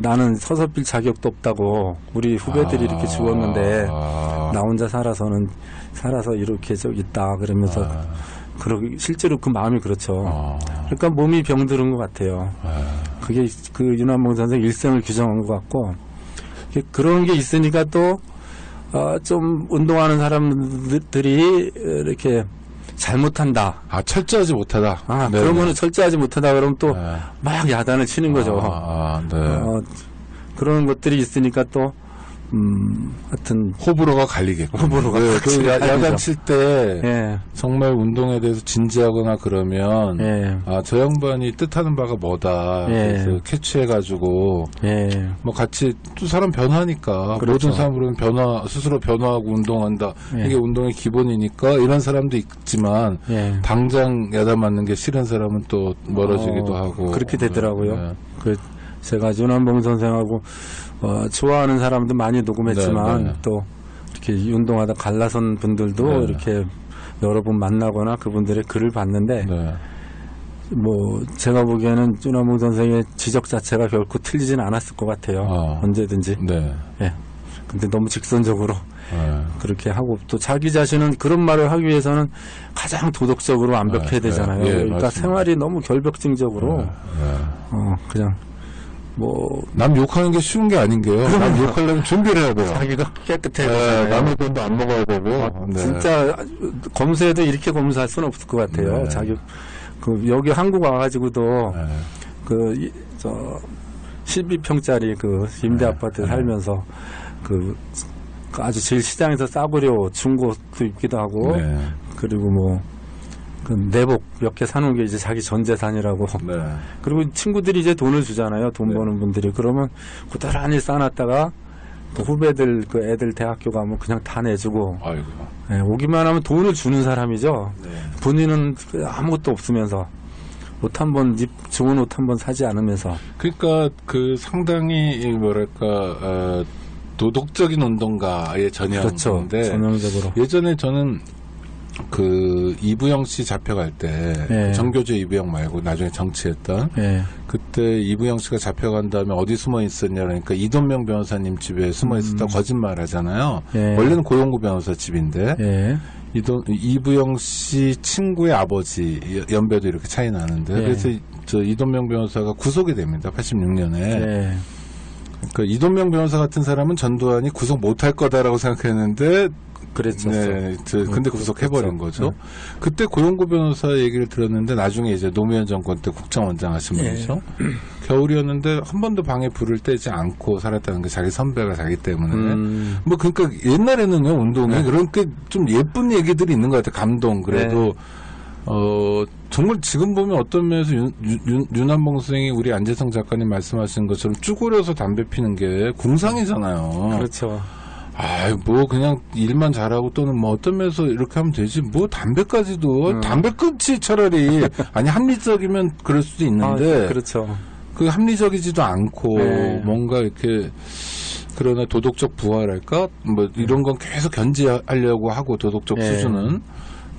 [SPEAKER 2] 나는 서서 필 자격도 없다고 우리 후배들이 이렇게 죽었는데 나 혼자 살아서 이렇게 있다 그러면서 실제로 그 마음이 그렇죠. 그러니까 몸이 병들은 것 같아요. 그게 그 윤한봉 선생 일생을 규정한 것 같고 그런 게 있으니까 또 좀 운동하는 사람들이 이렇게 잘못한다.
[SPEAKER 1] 철저하지 못하다.
[SPEAKER 2] 그러면 철저하지 못하다 그러면 또 막 야단을 치는 거죠. 그런 것들이 있으니까 또 하여튼
[SPEAKER 1] 호불호가 갈리겠고. 그 야단 칠 때 정말 운동에 대해서 진지하거나 그러면 저 양반이 뜻하는 바가 뭐다. 그래서 캐치해가지고 뭐 같이 또 사람 변화니까 모든 사람으로는 스스로 변화하고 운동한다. 이게 운동의 기본이니까 이런 사람도 있지만 당장 야단 맞는 게 싫은 사람은 또 멀어지기도 하고
[SPEAKER 2] 그렇게 되더라고요. 제가 윤한봉 선생하고 좋아하는 사람도 많이 녹음했지만 또 이렇게 운동하다 갈라선 분들도 이렇게 여러 번 만나거나 그분들의 글을 봤는데 뭐 제가 보기에는 윤한봉 선생의 지적 자체가 결코 틀리진 않았을 것 같아요. 언제든지. 근데 너무 직선적으로 그렇게 하고 또 자기 자신은 그런 말을 하기 위해서는 가장 도덕적으로 완벽해야 되잖아요. 그러니까 맞습니다. 생활이 너무 결벽증적으로 그냥
[SPEAKER 1] 남 욕하는 게 쉬운 게 아닌 게요. 남 욕하려면 준비를 해야 돼요.
[SPEAKER 2] 자기가 깨끗해야
[SPEAKER 1] 남의 돈도 안 먹어야 되고.
[SPEAKER 2] 진짜 검사해도 이렇게 검사할 수는 없을 것 같아요. 자기 여기 한국 와가지고도 12평짜리 임대 아파트 살면서 아주 제일 시장에서 싸구려 중고도 입기도 하고 그리고 내복 몇 개 사놓은 게 이제 자기 전 재산이라고. 그리고 친구들이 이제 돈을 주잖아요. 돈 버는 분들이. 그러면 고스란히 쌓아놨다가 또 후배들 그 애들 대학교 가면 그냥 다 내주고
[SPEAKER 1] 아이고.
[SPEAKER 2] 예, 오기만 하면 돈을 주는 사람이죠.
[SPEAKER 1] 네.
[SPEAKER 2] 본인은 아무것도 없으면서 옷 한 번 좋은 옷 한 번 사지 않으면서.
[SPEAKER 1] 그러니까 그 상당히 뭐랄까 도덕적인 운동가의 전형인데
[SPEAKER 2] 그렇죠. 전형적으로.
[SPEAKER 1] 예전에 저는 그 이부영 씨 잡혀갈 때
[SPEAKER 2] 예.
[SPEAKER 1] 정교조 이부영 말고 나중에 정치했던
[SPEAKER 2] 예.
[SPEAKER 1] 그때 이부영 씨가 잡혀간 다음에 어디 숨어 있었냐 그러니까 이돈명 변호사님 집에 숨어 있었다고 거짓말 하잖아요.
[SPEAKER 2] 예.
[SPEAKER 1] 원래는 고용구 변호사 집인데
[SPEAKER 2] 예.
[SPEAKER 1] 이부영 씨 친구의 아버지 연배도 이렇게 차이 나는데
[SPEAKER 2] 예.
[SPEAKER 1] 그래서 저 이돈명 변호사가 구속이 됩니다. 86년에.
[SPEAKER 2] 예.
[SPEAKER 1] 그러니까 이돈명 변호사 같은 사람은 전두환이 구속 못할 거다라고 생각했는데
[SPEAKER 2] 그랬었어.
[SPEAKER 1] 네, 근데 구속해버린 거죠. 그때 고용구 변호사 얘기를 들었는데 나중에 이제 노무현 정권 때 국정원장 하신 분이죠. 겨울이었는데 한 번도 방에 불을 떼지 않고 살았다는 게 자기 선배가 자기 때문에. 뭐 그러니까 옛날에는요 운동에 그렇게 좀 예쁜 얘기들이 있는 것 같아요. 감동. 그래도 정말 지금 보면 어떤 면에서 윤한봉 선생이 우리 안재성 작가님 말씀하신 것처럼 쭈그려서 담배 피는 게 궁상이잖아요.
[SPEAKER 2] 그렇죠.
[SPEAKER 1] 뭐 그냥 일만 잘하고 또는 뭐 어떤 면에서 이렇게 하면 되지 뭐 담배까지도 담배 끊지 차라리 아니 합리적이면 그럴 수도 있는데
[SPEAKER 2] 그렇죠.
[SPEAKER 1] 그 합리적이지도 않고
[SPEAKER 2] 네.
[SPEAKER 1] 뭔가 이렇게 그러나 도덕적 부활할까 뭐 이런 건 계속 견지하려고 하고 도덕적 수준은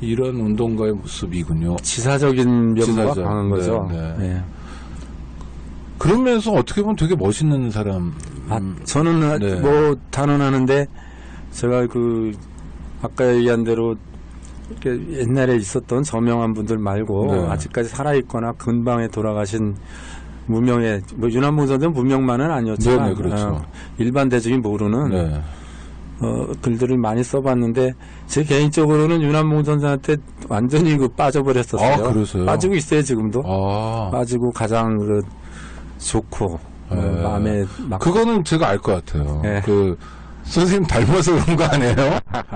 [SPEAKER 1] 이런 운동가의 모습이군요.
[SPEAKER 2] 지사적인 면모가 강한 거죠.
[SPEAKER 1] 네.
[SPEAKER 2] 네.
[SPEAKER 1] 그런 면에서 어떻게 보면 되게 멋있는 사람.
[SPEAKER 2] 저는 뭐 단언하는데 제가 그 아까 얘기한 대로 이렇게 옛날에 있었던 저명한 분들 말고 아직까지 살아있거나 근방에 돌아가신 무명의 뭐 윤한봉 선생은 무명만은 아니었지만
[SPEAKER 1] 그렇죠.
[SPEAKER 2] 일반대중이 모르는 글들을 많이 써봤는데 제 개인적으로는 윤한봉 선생한테 완전히 빠져버렸었어요.
[SPEAKER 1] 그러세요?
[SPEAKER 2] 빠지고 있어요 지금도. 빠지고 가장 좋고 마음에 막
[SPEAKER 1] 그거는 제가 알 것 같아요. 그 선생님 닮아서 그런 거 아니에요?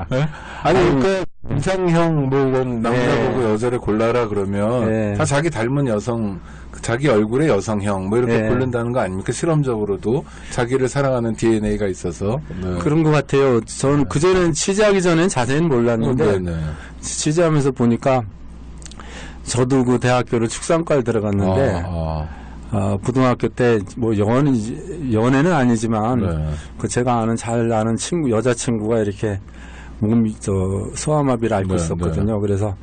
[SPEAKER 1] 네? 아니 그러니까 이상형 뭐 남자 보고 여자를 골라라 그러면 다 자기 닮은 여성 자기 얼굴의 여성형 뭐 이렇게 고른다는 거 아닙니까? 실험적으로도 자기를 사랑하는 DNA가 있어서
[SPEAKER 2] 그런 것 같아요. 저는 그전엔 취재하기 전엔 자세히는 몰랐는데 취재하면서 보니까 저도 그 대학교를 축산과를 들어갔는데 고등학교 때 뭐 연애는 아니지만 그 제가 잘 아는 친구 여자친구가 이렇게 소아마비를 앓고 있었거든요. 그래서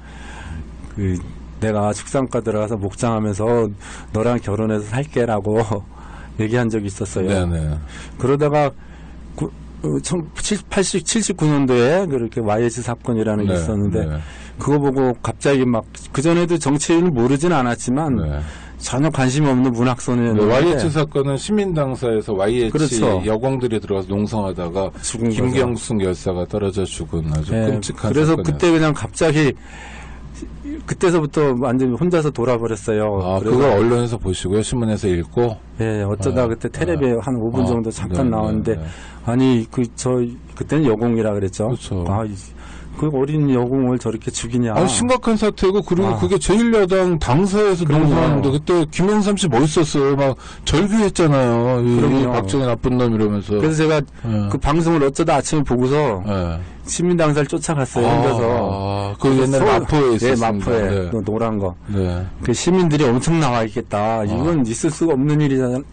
[SPEAKER 2] 그 내가 축산과 들어가서 목장하면서 너랑 결혼해서 살게라고 얘기한 적이 있었어요. 그러다가 79년도에 그렇게 YH 사건이라는 게 있었는데 그거 보고 갑자기 막 그전에도 정치인을 모르진 않았지만 전혀 관심이 없는 문학소년이었는데
[SPEAKER 1] YH 사건은 시민당사에서 YH 여공들이 들어가서 농성하다가 김경숙 열사가 떨어져 죽은 아주 끔찍한
[SPEAKER 2] 그래서
[SPEAKER 1] 사건이었어요.
[SPEAKER 2] 그때 그냥 갑자기 그때서부터 완전히 혼자서 돌아버렸어요.
[SPEAKER 1] 그걸 언론에서 보시고요? 신문에서 읽고?
[SPEAKER 2] 어쩌다 그때 텔레비에 한 5분 정도 잠깐 나왔는데 아니 그때는 여공이라 그랬죠.
[SPEAKER 1] 그렇죠.
[SPEAKER 2] 그 어린 여공을 저렇게 죽이냐.
[SPEAKER 1] 심각한 사태고, 그리고 그게 제1야당 당사에서 농성하는데, 그때 김영삼 씨 멋있었어요. 막, 절규했잖아요. 이 박정희 나쁜 놈 이러면서.
[SPEAKER 2] 그래서 제가 그 방송을 어쩌다 아침에 보고서, 시민당사를 쫓아갔어요, 혼자서.
[SPEAKER 1] 그 옛날 마포에 있었습니다.
[SPEAKER 2] 마포에, 노란 거. 그 시민들이 엄청 나와 있겠다. 이건 있을 수가 없는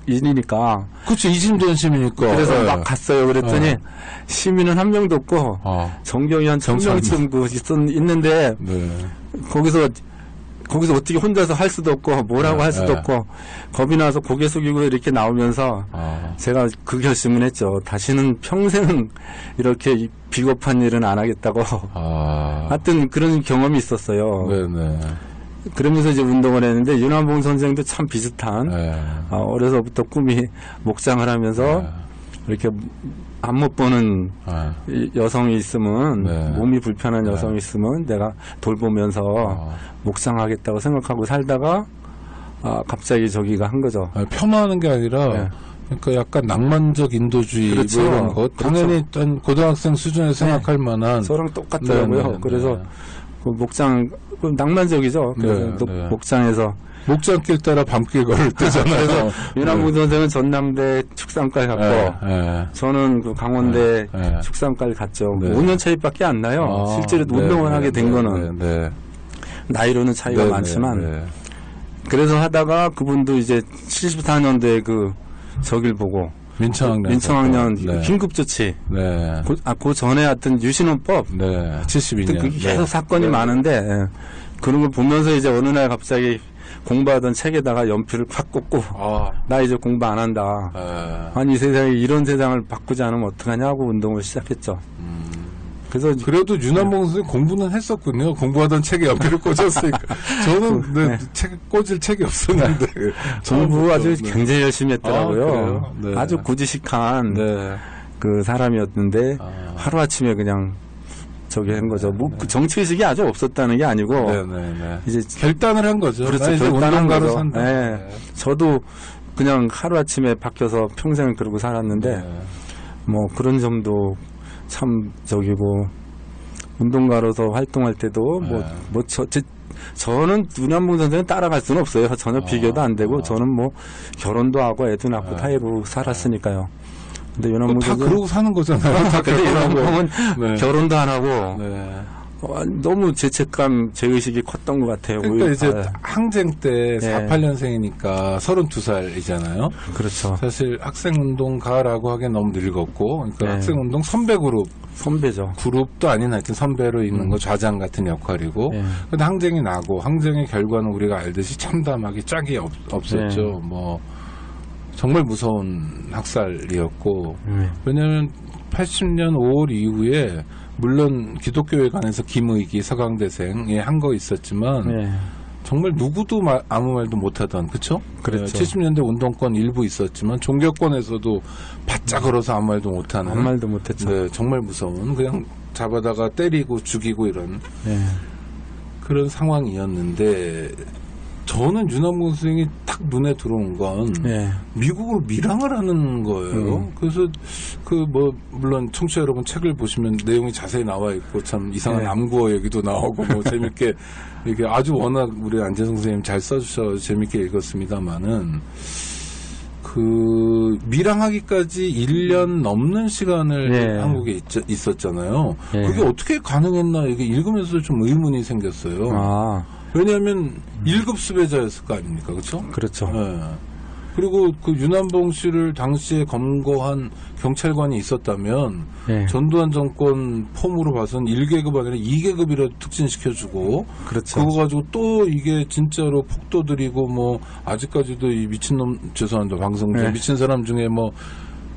[SPEAKER 2] 일이니까.
[SPEAKER 1] 그렇죠. 이진전 시민이니까.
[SPEAKER 2] 그래서 막 갔어요. 그랬더니, 시민은 한 명도 없고, 정경이 한 1000명쯤 있는데, 거기서 어떻게 혼자서 할 수도 없고, 뭐라고 할 수도 없고, 겁이 나서 고개 숙이고 이렇게 나오면서, 제가 그 결심을 했죠. 다시는 평생 이렇게 비겁한 일은 안 하겠다고. 하여튼 그런 경험이 있었어요. 그러면서 이제 운동을 했는데, 윤한봉 선생도 참 비슷한, 어려서부터 꿈이 목장을 하면서, 이렇게 안 못 보는 여성이 있으면 몸이 불편한 여성이 있으면 내가 돌보면서 목장하겠다고 생각하고 살다가 갑자기 저기가 한 거죠.
[SPEAKER 1] 폄하하는 게 아니라 그러니까 약간 낭만적 인도주의 뭐 이런 것 당연히 일단 고등학생 수준에서 생각할 만한
[SPEAKER 2] 저랑 똑같더라고요. 그래서 그 목장 낭만적이죠. 그래서 목장에서
[SPEAKER 1] 목장길 따라 밤길 걸을 때잖아요.
[SPEAKER 2] 그래서 윤한봉 선생은 전남대 축산과에 갔고 저는 그 강원대 축산과를 갔죠. 5년 차이밖에 안 나요. 실제로 운동을 하게 된 거는 나이로는 차이가 많지만 그래서 하다가 그분도 이제 74년도에 그 저길 보고 민청학년 긴급조치. 그 전에 하여튼 유신헌법.
[SPEAKER 1] 72년.
[SPEAKER 2] 계속 사건이 많은데, 그런 걸 보면서 이제 어느 날 갑자기 공부하던 책에다가 연필을 팍 꽂고, 나 이제 공부 안 한다. 아니, 이 세상에 이런 세상을 바꾸지 않으면 어떡하냐고 운동을 시작했죠. 그래서
[SPEAKER 1] 그래도 윤한봉 선생님 공부는 했었군요. 공부하던 책에 연필을 꽂았으니까. 저는 책 꽂을 책이 없었는데.
[SPEAKER 2] 공부 아주 굉장히 열심히 했더라고요. 아주 고지식한 그 사람이었는데 하루아침에 그냥 저기 한 거죠. 뭐 그 정치의식이 아주 없었다는 게 아니고 이제
[SPEAKER 1] 결단을 한 거죠.
[SPEAKER 2] 그렇죠. 결단한 거로 산다. 저도 그냥 하루아침에 바뀌어서 평생을 그러고 살았는데 뭐 그런 점도 참 저기고 운동가로서 활동할 때도 저는 윤한봉 선생은 따라갈 수는 없어요. 전혀 비교도 안 되고 저는 뭐 결혼도 하고 애도 낳고 다 이러고 살았으니까요. 근데 윤한봉
[SPEAKER 1] 다 그러고 사는 거잖아요.
[SPEAKER 2] 근데 윤한봉은 결혼도 안 하고 너무 죄책감, 죄의식이 컸던 것 같아요.
[SPEAKER 1] 그러니까 이제 항쟁 때 48년생이니까 32살이잖아요.
[SPEAKER 2] 그렇죠.
[SPEAKER 1] 사실 학생운동가라고 하기엔 너무 늙었고, 그러니까 학생운동 선배 그룹.
[SPEAKER 2] 선배죠.
[SPEAKER 1] 그룹도 아닌 하여튼 선배로 있는 거 좌장 같은 역할이고. 근데 항쟁이 나고, 항쟁의 결과는 우리가 알듯이 참담하게 짝이 없었죠. 뭐, 정말 무서운 학살이었고. 왜냐면 80년 5월 이후에 물론 기독교에 관해서 김의기 서강대생에 한 거 있었지만 정말 누구도 아무 말도 못하던 그렇죠? 70년대 운동권 일부 있었지만 종교권에서도 바짝 걸어서 아무 말도 못하는
[SPEAKER 2] 아무 말도 못했죠.
[SPEAKER 1] 정말 무서운 그냥 잡아다가 때리고 죽이고 이런 그런 상황이었는데 저는 윤한봉 선생이 딱 눈에 들어온 건 미국으로 밀항을 하는 거예요. 그래서 물론 청취자 여러분 책을 보시면 내용이 자세히 나와 있고 참 이상한 암구어 얘기도 나오고 뭐 재밌게 이게 아주 워낙 우리 안재성 선생님 잘 써주셔서 재밌게 읽었습니다만은 그 밀항하기까지 1년 넘는 시간을 한국에 있었잖아요. 그게 어떻게 가능했나 이게 읽으면서 좀 의문이 생겼어요. 왜냐하면 1급 수배자였을 거 아닙니까? 그렇죠?
[SPEAKER 2] 그렇죠.
[SPEAKER 1] 그리고 그 윤한봉 씨를 당시에 검거한 경찰관이 있었다면 전두환 정권 폼으로 봐서는 1계급 아니라 2계급이라도 특진시켜주고 그거 가지고 또 이게 진짜로 폭도들이고 뭐 아직까지도 이 미친놈 죄송합니다. 방송 중에 미친 사람 중에 뭐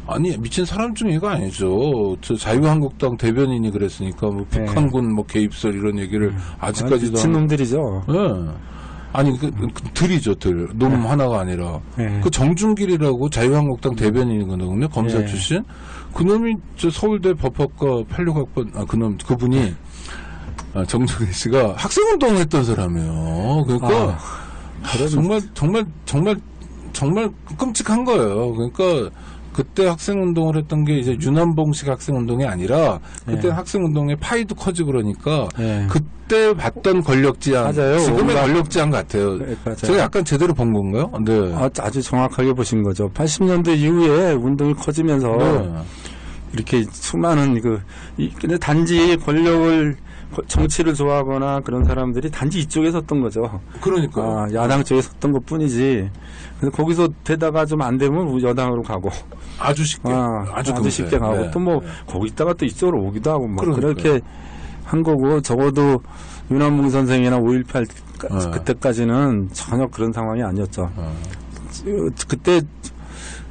[SPEAKER 1] 아니 미친 사람 중에가 아니죠. 저 자유한국당 대변인이 그랬으니까 뭐 북한군 뭐 개입설 이런 얘기를 아직까지도
[SPEAKER 2] 미친 놈들이죠.
[SPEAKER 1] 아니 들이죠 들. 놈 하나가 아니라 그 정준길이라고 자유한국당 대변인이거든요. 검사 출신. 그놈이 저 서울대 법학과 86학번 그분이 정준길 씨가 학생운동을 했던 사람이에요. 그러니까 정말 끔찍한 거예요. 그러니까. 그때 학생운동을 했던 게 이제 윤한봉식 학생운동이 아니라 그때 학생운동의 파이도 커지고 그러니까 그때 봤던 권력지향 지금의 권력지향 같아요. 제가 약간 제대로 본 건가요?
[SPEAKER 2] 아주 정확하게 보신 거죠. 80년대 이후에 운동이 커지면서 이렇게 수많은 근데 단지 권력을 정치를 좋아하거나 그런 사람들이 단지 이쪽에 섰던 거죠.
[SPEAKER 1] 그러니까
[SPEAKER 2] 야당 쪽에 섰던 것 뿐이지. 그래서 거기서 되다가 좀 안 되면 여당으로 가고
[SPEAKER 1] 아주 쉽게
[SPEAKER 2] 아주 쉽게 가고 또 뭐 거기 있다가 또 이쪽으로 오기도 하고 뭐 그렇게 한 거고 적어도 윤한봉 선생이나 5.18 그때까지는 전혀 그런 상황이 아니었죠. 그때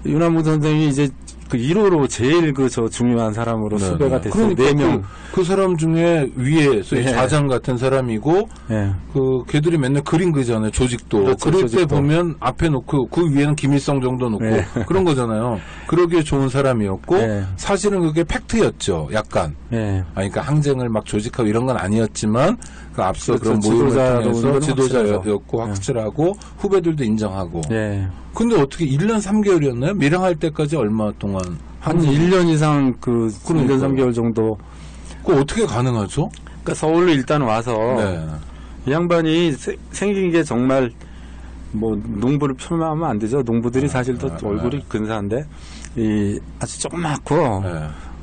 [SPEAKER 2] 윤한봉 선생이 이제 그 1호로 제일 중요한 사람으로 수배가 됐어요.
[SPEAKER 1] 그러니까 4명. 그 사람 중에 위에 소위 좌장 같은 사람이고 그 걔들이 맨날 그림 그리잖아요. 조직도.
[SPEAKER 2] 그렇죠,
[SPEAKER 1] 그럴
[SPEAKER 2] 조직도.
[SPEAKER 1] 때 보면 앞에 놓고 그 위에는 김일성 정도 놓고 그런 거잖아요. 그러기에 좋은 사람이었고 사실은 그게 팩트였죠. 약간. 그러니까 항쟁을 막 조직하고 이런 건 아니었지만 그 앞서 그런 모임을 통해서 지도자였고 확실하고 후배들도 인정하고. 근데 어떻게 1년 3개월이었나요? 밀항할 때까지 얼마 동안?
[SPEAKER 2] 한 1년 이상 1년 3개월 정도.
[SPEAKER 1] 그거 어떻게 가능하죠?
[SPEAKER 2] 그러니까 서울로 일단 와서
[SPEAKER 1] 네.
[SPEAKER 2] 이 양반이 생긴 게 정말 뭐 농부를 폄하하면 안 되죠. 농부들이 사실 더 얼굴이 근사한데 이 아주 조그맣고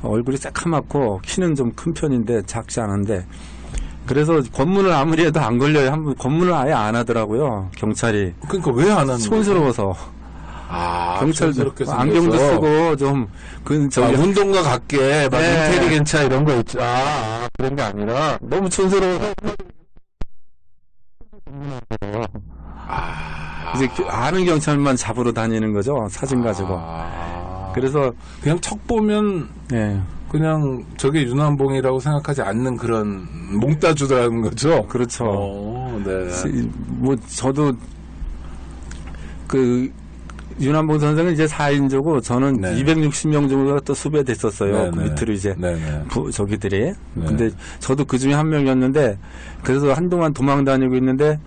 [SPEAKER 2] 얼굴이 새카맣고 키는 좀 큰 편인데 작지 않은데 그래서 검문을 아무리 해도 안 걸려요. 한번 검문을 아예 안 하더라고요. 경찰이.
[SPEAKER 1] 그러니까 왜 안 하는
[SPEAKER 2] 촌스러워서. 경찰도 안경도 쓰고 좀
[SPEAKER 1] 운동과 같게 막
[SPEAKER 2] 네.
[SPEAKER 1] 인텔리겐차 이런 거 있죠. 그런 게 아니라
[SPEAKER 2] 너무 촌스러워서 이제 아는 경찰만 잡으러 다니는 거죠. 사진 가지고. 그래서
[SPEAKER 1] 그냥 척 보면
[SPEAKER 2] 네.
[SPEAKER 1] 그냥 저게 윤한봉이라고 생각하지 않는 그런 몽따주라는 거죠.
[SPEAKER 2] 그렇죠.
[SPEAKER 1] 네.
[SPEAKER 2] 뭐 저도 그 윤한봉 선생은 이제 4인조고 저는
[SPEAKER 1] 네.
[SPEAKER 2] 260명 정도가 또 수배됐었어요.
[SPEAKER 1] 네,
[SPEAKER 2] 그
[SPEAKER 1] 네.
[SPEAKER 2] 밑으로 이제
[SPEAKER 1] 네.
[SPEAKER 2] 저기들이.
[SPEAKER 1] 네.
[SPEAKER 2] 근데 저도 그 중에 한 명이었는데 그래서 한동안 도망 다니고 있는데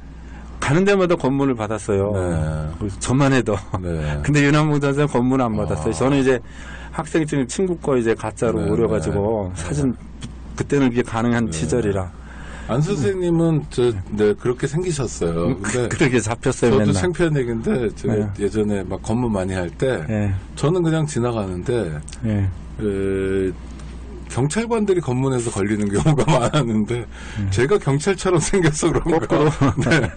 [SPEAKER 2] 가는 데마다 검문을 받았어요.
[SPEAKER 1] 네.
[SPEAKER 2] 저만 해도.
[SPEAKER 1] 네.
[SPEAKER 2] 근데 윤한봉 선생은 검문 안 받았어요. 저는 이제 학생증 친구 거 이제 가짜로
[SPEAKER 1] 네,
[SPEAKER 2] 오려가지고
[SPEAKER 1] 네.
[SPEAKER 2] 사진 그때는 그게 가능한
[SPEAKER 1] 네.
[SPEAKER 2] 시절이라.
[SPEAKER 1] 안 선생님은 그렇게 생기셨어요. 근데
[SPEAKER 2] 그렇게 잡혔어요.
[SPEAKER 1] 저도
[SPEAKER 2] 맨날.
[SPEAKER 1] 창피한 얘기인데 제가
[SPEAKER 2] 네.
[SPEAKER 1] 예전에 막 검문 많이 할 때
[SPEAKER 2] 예.
[SPEAKER 1] 저는 그냥 지나가는데
[SPEAKER 2] 예.
[SPEAKER 1] 경찰관들이 검문해서 걸리는 경우가 많았는데 제가 경찰처럼 생겨서 그런가. 네.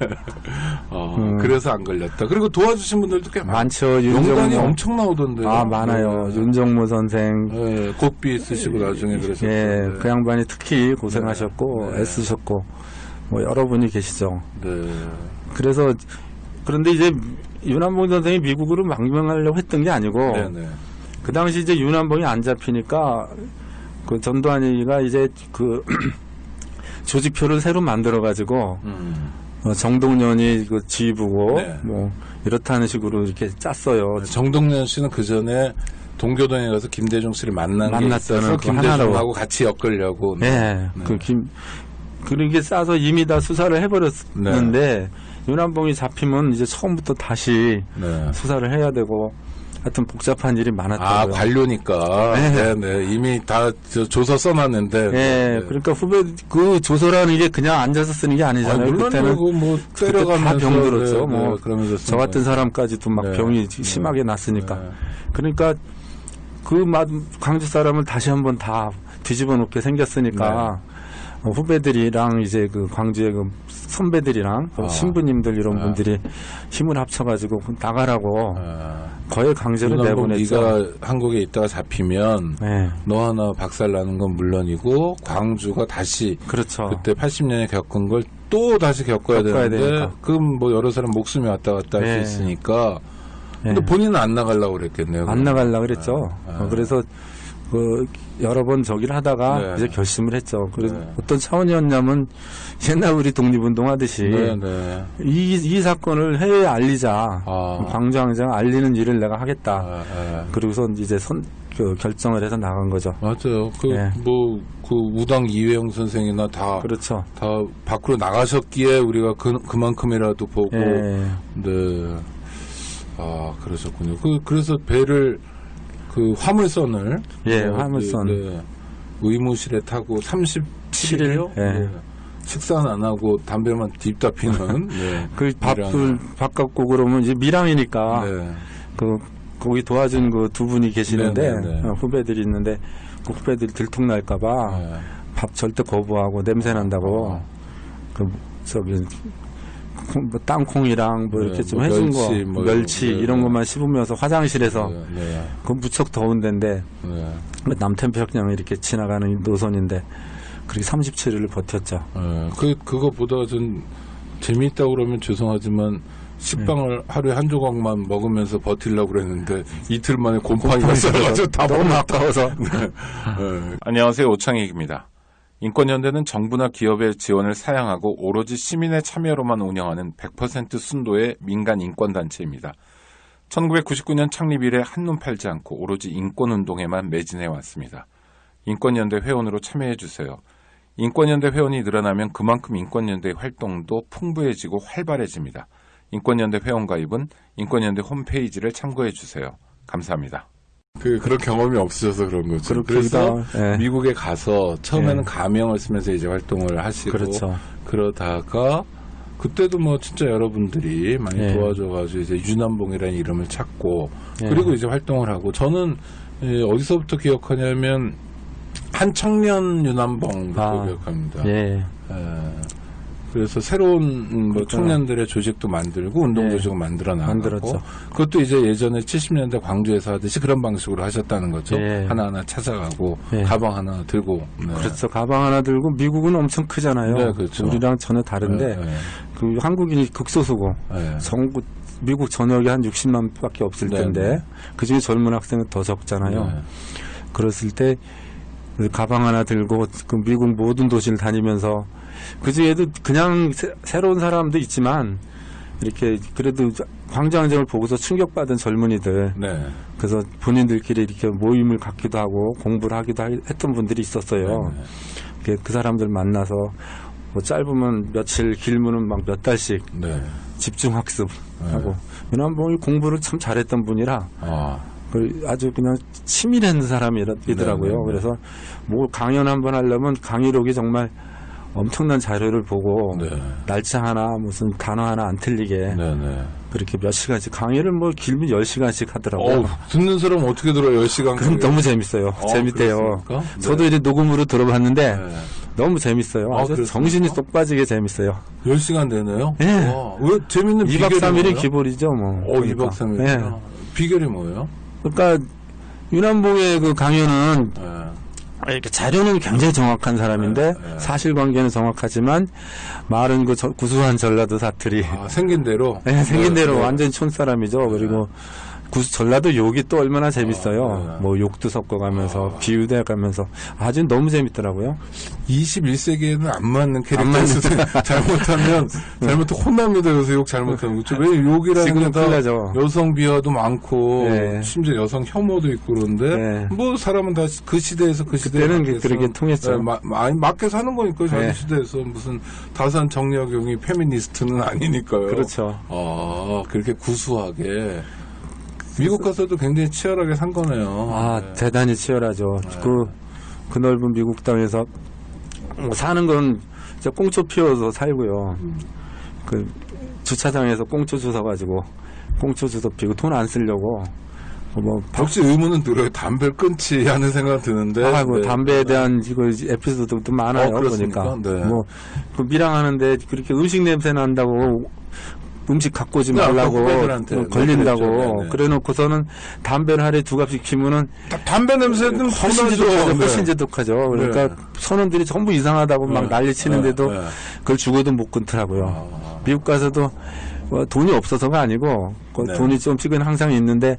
[SPEAKER 1] 그래서 안 걸렸다. 그리고 도와주신 분들도 꽤
[SPEAKER 2] 많죠.
[SPEAKER 1] 명단이 엄청 나오던데요.
[SPEAKER 2] 많아요.
[SPEAKER 1] 네.
[SPEAKER 2] 윤정모 선생.
[SPEAKER 1] 네, 곱비 쓰시고 나중에 그러셨죠.
[SPEAKER 2] 예, 그 양반이 특히 고생하셨고
[SPEAKER 1] 네.
[SPEAKER 2] 애쓰셨고 뭐 여러분이 계시죠.
[SPEAKER 1] 네.
[SPEAKER 2] 그래서 그런데 이제 윤한봉 선생이 미국으로 망명하려고 했던 게 아니고
[SPEAKER 1] 네네.
[SPEAKER 2] 그 당시 이제 윤한봉이 안 잡히니까 그 전두환이가 이제 그 조직표를 새로 만들어 가지고 정동련이 그 지휘부고
[SPEAKER 1] 네.
[SPEAKER 2] 뭐 이렇다는 식으로 이렇게 짰어요.
[SPEAKER 1] 정동련 씨는 그 전에 동교동에 가서 김대중 씨를 만나서
[SPEAKER 2] 만났다는 그
[SPEAKER 1] 김대중하고 같이 엮으려고.
[SPEAKER 2] 네. 그렇게 싸서 이미 다 수사를 해버렸는데 윤한봉이 잡히면 이제 처음부터 다시 수사를 해야 되고 하여튼 복잡한 일이 많았다고요.
[SPEAKER 1] 관료니까. 네. 이미 다 조서 써놨는데.
[SPEAKER 2] 네. 그러니까 후배 그 조서라는 게 그냥 앉아서 쓰는 게 아니잖아요.
[SPEAKER 1] 물론
[SPEAKER 2] 그때는
[SPEAKER 1] 뭐 때려가면서
[SPEAKER 2] 다 병들었죠. 뭐
[SPEAKER 1] 그러면서
[SPEAKER 2] 저 같은 사람까지도 막 병이 심하게 났으니까. 그러니까 그 광주 사람을 다시 한번 다 뒤집어 놓게 생겼으니까 후배들이랑 이제 그 광주의 그 선배들이랑 신부님들 이런 분들이 힘을 합쳐가지고 나가라고 거의 강제로 내보냈죠.
[SPEAKER 1] 네가 한국에 있다가 잡히면 너 하나 박살나는 건 물론이고 광주가 다시
[SPEAKER 2] 그렇죠.
[SPEAKER 1] 그때 80년에 겪은 걸 또 다시 겪어야 되는데 그럼 뭐 여러 사람 목숨이 왔다 갔다 할 수 있으니까 근데 본인은 안 나가려고 그랬겠네요.
[SPEAKER 2] 안 나가려고 그랬죠. 그래서 그 여러 번 저기를 하다가 이제 결심을 했죠. 그래서 어떤 차원이었냐면 옛날 우리 독립운동 하듯이 이 사건을 해외에 알리자. 광주항쟁 알리는 일을 내가 하겠다. 그러고서 이제 결정을 해서 나간 거죠.
[SPEAKER 1] 맞아요. 그 우당 이회영 선생이나 다
[SPEAKER 2] 그렇죠.
[SPEAKER 1] 다 밖으로 나가셨기에 우리가 그만큼이라도 보고 그러셨군요. 그래서 배를 그 화물선을 화물선 의무실에 타고 37일이요? 식사는 안 하고 담배만 딥다 피는
[SPEAKER 2] 그 밥을 바깥고 그러면 이제 밀양이니까 거기 도와준 그 두 분이 계시는데 후배들이 있는데 그 후배들이 들통날까봐 밥 절대 거부하고 냄새 난다고 그 저기 뭐 땅콩이랑 뭐 이렇게 좀 해준 거 멸치 이런 것만 씹으면서 화장실에서 그건 무척 더운 데인데 남태평양 이렇게 지나가는 노선인데 그렇게 37일을 버텼죠.
[SPEAKER 1] 그거보다 좀 재미있다고 그러면 죄송하지만 식빵을 하루에 한 조각만 먹으면서 버틸려고 그랬는데 이틀 만에 곰팡이가 썰어가지고 다
[SPEAKER 2] 너무 아까워서.
[SPEAKER 1] 안녕하세요. 오창익입니다. 인권연대는 정부나 기업의 지원을 사양하고 오로지 시민의 참여로만 운영하는 100% 순도의 민간 인권단체입니다. 1999년 창립 이래 한눈 팔지 않고 오로지 인권운동에만 매진해 왔습니다. 인권연대 회원으로 참여해주세요. 인권연대 회원이 늘어나면 그만큼 인권연대의 활동도 풍부해지고 활발해집니다. 인권연대 회원 가입은 인권연대 홈페이지를 참고해주세요. 감사합니다. 그런 경험이 없으셔서 그런 거죠. 그래서 예. 미국에 가서 처음에는 예. 가명을 쓰면서 이제 활동을 하시고
[SPEAKER 2] 그렇죠.
[SPEAKER 1] 그러다가 그때도 뭐 진짜 여러분들이 많이
[SPEAKER 2] 예.
[SPEAKER 1] 도와줘가지고 이제 유남봉이라는 이름을 찾고 그리고 이제 활동을 하고 저는 어디서부터 기억하냐면 한청년 유남봉부터 기억합니다.
[SPEAKER 2] 예.
[SPEAKER 1] 그래서 새로운 뭐 청년들의 조직도 만들고 운동 조직을 만들어 나가고 그것도 이제 예전에 70년대 광주에서 하듯이 그런 방식으로 하셨다는 거죠. 하나하나 찾아가고 가방 하나 들고.
[SPEAKER 2] 그렇죠. 가방 하나 들고 미국은 엄청 크잖아요.
[SPEAKER 1] 네, 그렇죠.
[SPEAKER 2] 우리랑 전혀 다른데 그 한국인이 극소수고 전국 미국 전역에 한 60만밖에 없을 텐데 그중에 젊은 학생은 더 적잖아요. 그랬을 때 가방 하나 들고 그 미국 모든 도시를 다니면서 그중에도 그냥 새로운 사람도 있지만 이렇게 그래도 광주항쟁을 보고서 충격받은 젊은이들 그래서 본인들끼리 이렇게 모임을 갖기도 하고 공부를 하기도 했던 분들이 있었어요. 그 사람들 만나서 뭐 짧으면 며칠 길면은 막 몇 달씩 집중 학습하고 유남봉이 공부를 참 잘했던 분이라 아주 그냥 치밀한 사람이더라고요. 그래서 뭐 강연 한번 하려면 강의록이 정말 엄청난 자료를 보고 날짜 하나 무슨 단어 하나 안 틀리게 그렇게 몇 시간씩 강의를 뭐 길면 10시간씩 하더라고요.
[SPEAKER 1] 듣는 사람은 어떻게 들어요? 10시간?
[SPEAKER 2] 그럼 너무 재밌어요. 재밌대요. 저도 이제 녹음으로 들어봤는데 너무 재밌어요. 아주 정신이 쏙 빠지게 재밌어요.
[SPEAKER 1] 10시간 되나요?
[SPEAKER 2] 네.
[SPEAKER 1] 왜 재밌는
[SPEAKER 2] 2박 3일이 기본이죠. 뭐.
[SPEAKER 1] 그러니까. 2박 3일. 비결이 뭐예요?
[SPEAKER 2] 그러니까 유남봉의 그 강연은 이렇게 자료는 굉장히 정확한 사람인데 사실관계는 정확하지만 말은 그 구수한 전라도 사투리.
[SPEAKER 1] 생긴 대로?
[SPEAKER 2] 생긴 대로 완전 촌사람이죠. 그리고 전라도 욕이 또 얼마나 재밌어요. 뭐 욕도 섞어가면서 비유도 해가면서 아주 너무 재밌더라고요.
[SPEAKER 1] 21세기에는 안 맞는 캐릭터에서 잘못하면 혼납니다. 요새 욕 잘못하면. 그렇죠? 왜 욕이라는 게 다 여성 비하도 많고 심지어 여성 혐오도 있고 그런데 뭐 사람은 다 그 시대에서
[SPEAKER 2] 그때는 그렇게 통했죠.
[SPEAKER 1] 맞게 사는 거니까요. 자기 시대에서 무슨 다산 정약용이 페미니스트는 아니니까요.
[SPEAKER 2] 그렇죠.
[SPEAKER 1] 그렇게 구수하게 미국 가서도 굉장히 치열하게 산 거네요.
[SPEAKER 2] 대단히 치열하죠. 그 넓은 미국 땅에서 사는 건 진짜 꽁초 피워서 살고요. 그 주차장에서 꽁초 주워가지고 꽁초 주워 피고 돈 안 쓰려고.
[SPEAKER 1] 혹시 의문은 들어요. 담배를 끊지 하는 생각 드는데.
[SPEAKER 2] 담배에 대한 이거 에피소드도 많아요. 보니까. 그 밀항하는데 그렇게 음식 냄새 난다고. 음식 갖고 오지 말라고 걸린다고 그래놓고서는 담배를 하루에 2갑씩 피우면은
[SPEAKER 1] 담배 냄새는
[SPEAKER 2] 훨씬 지독하죠. 그러니까 선원들이 전부 이상하다고 막 난리치는데도 그걸 죽어도 못 끊더라고요. 미국 가서도 돈이 없어서가 아니고 돈이 좀씩은 항상 있는데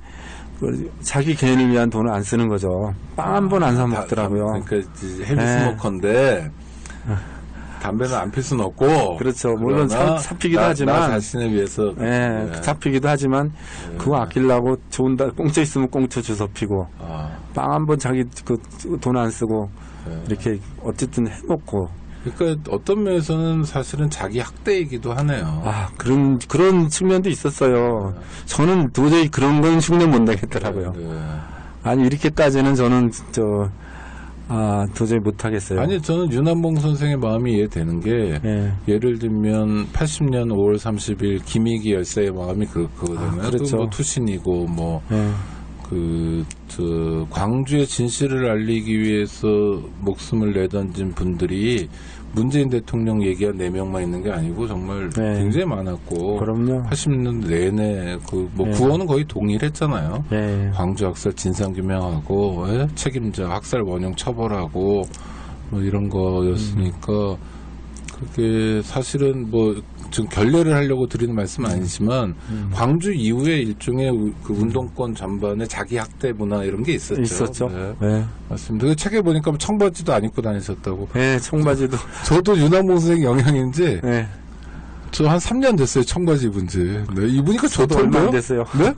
[SPEAKER 2] 자기 개인을 위한 돈을 안 쓰는 거죠. 빵 한 번 안 사 먹더라고요.
[SPEAKER 1] 그러니까 헤비스모커인데 담배는 안 필 수는 없고.
[SPEAKER 2] 그렇죠. 물론 사피기도 하지만.
[SPEAKER 1] 나 자신을 위해서.
[SPEAKER 2] 사피기도 하지만, 그거 아끼려고 좋은 공짜 있으면 공짜 주워 피고, 빵 한 번 자기 돈 안 쓰고, 이렇게 어쨌든 해먹고.
[SPEAKER 1] 그러니까 어떤 면에서는 사실은 자기 학대이기도 하네요.
[SPEAKER 2] 그런 측면도 있었어요. 저는 도저히 그런 건 흉내 못 내겠더라고요. 아니, 이렇게까지는 저는 도저히 못하겠어요.
[SPEAKER 1] 아니, 저는 유남봉 선생의 마음이 이해되는 게, 예를 들면, 80년 5월 30일 김희기 열사의 마음이 그거잖아요.
[SPEAKER 2] 그렇죠.
[SPEAKER 1] 뭐 투신이고, 광주의 진실을 알리기 위해서 목숨을 내던진 분들이 문재인 대통령 얘기한 4명만 있는 게 아니고 정말 굉장히 많았고.
[SPEAKER 2] 그럼요.
[SPEAKER 1] 80년 내내 구호는 거의 동일했잖아요. 광주 학살 진상규명하고, 책임자 학살 원형 처벌하고, 이런 거였으니까, 그게 사실은 지금 결례를 하려고 드리는 말씀은 아니지만 광주 이후에 일종의 그 운동권 전반에 자기 학대 문화 이런 게 있었죠. 맞습니다. 그 책에 보니까 청바지도 안 입고 다니셨다고.
[SPEAKER 2] 청바지도.
[SPEAKER 1] 저도 유남봉 선생 영향인지 저 한 3년 됐어요. 청바지 입은 지. 입으니까
[SPEAKER 2] 저도 얼마 안 됐어요.
[SPEAKER 1] 네?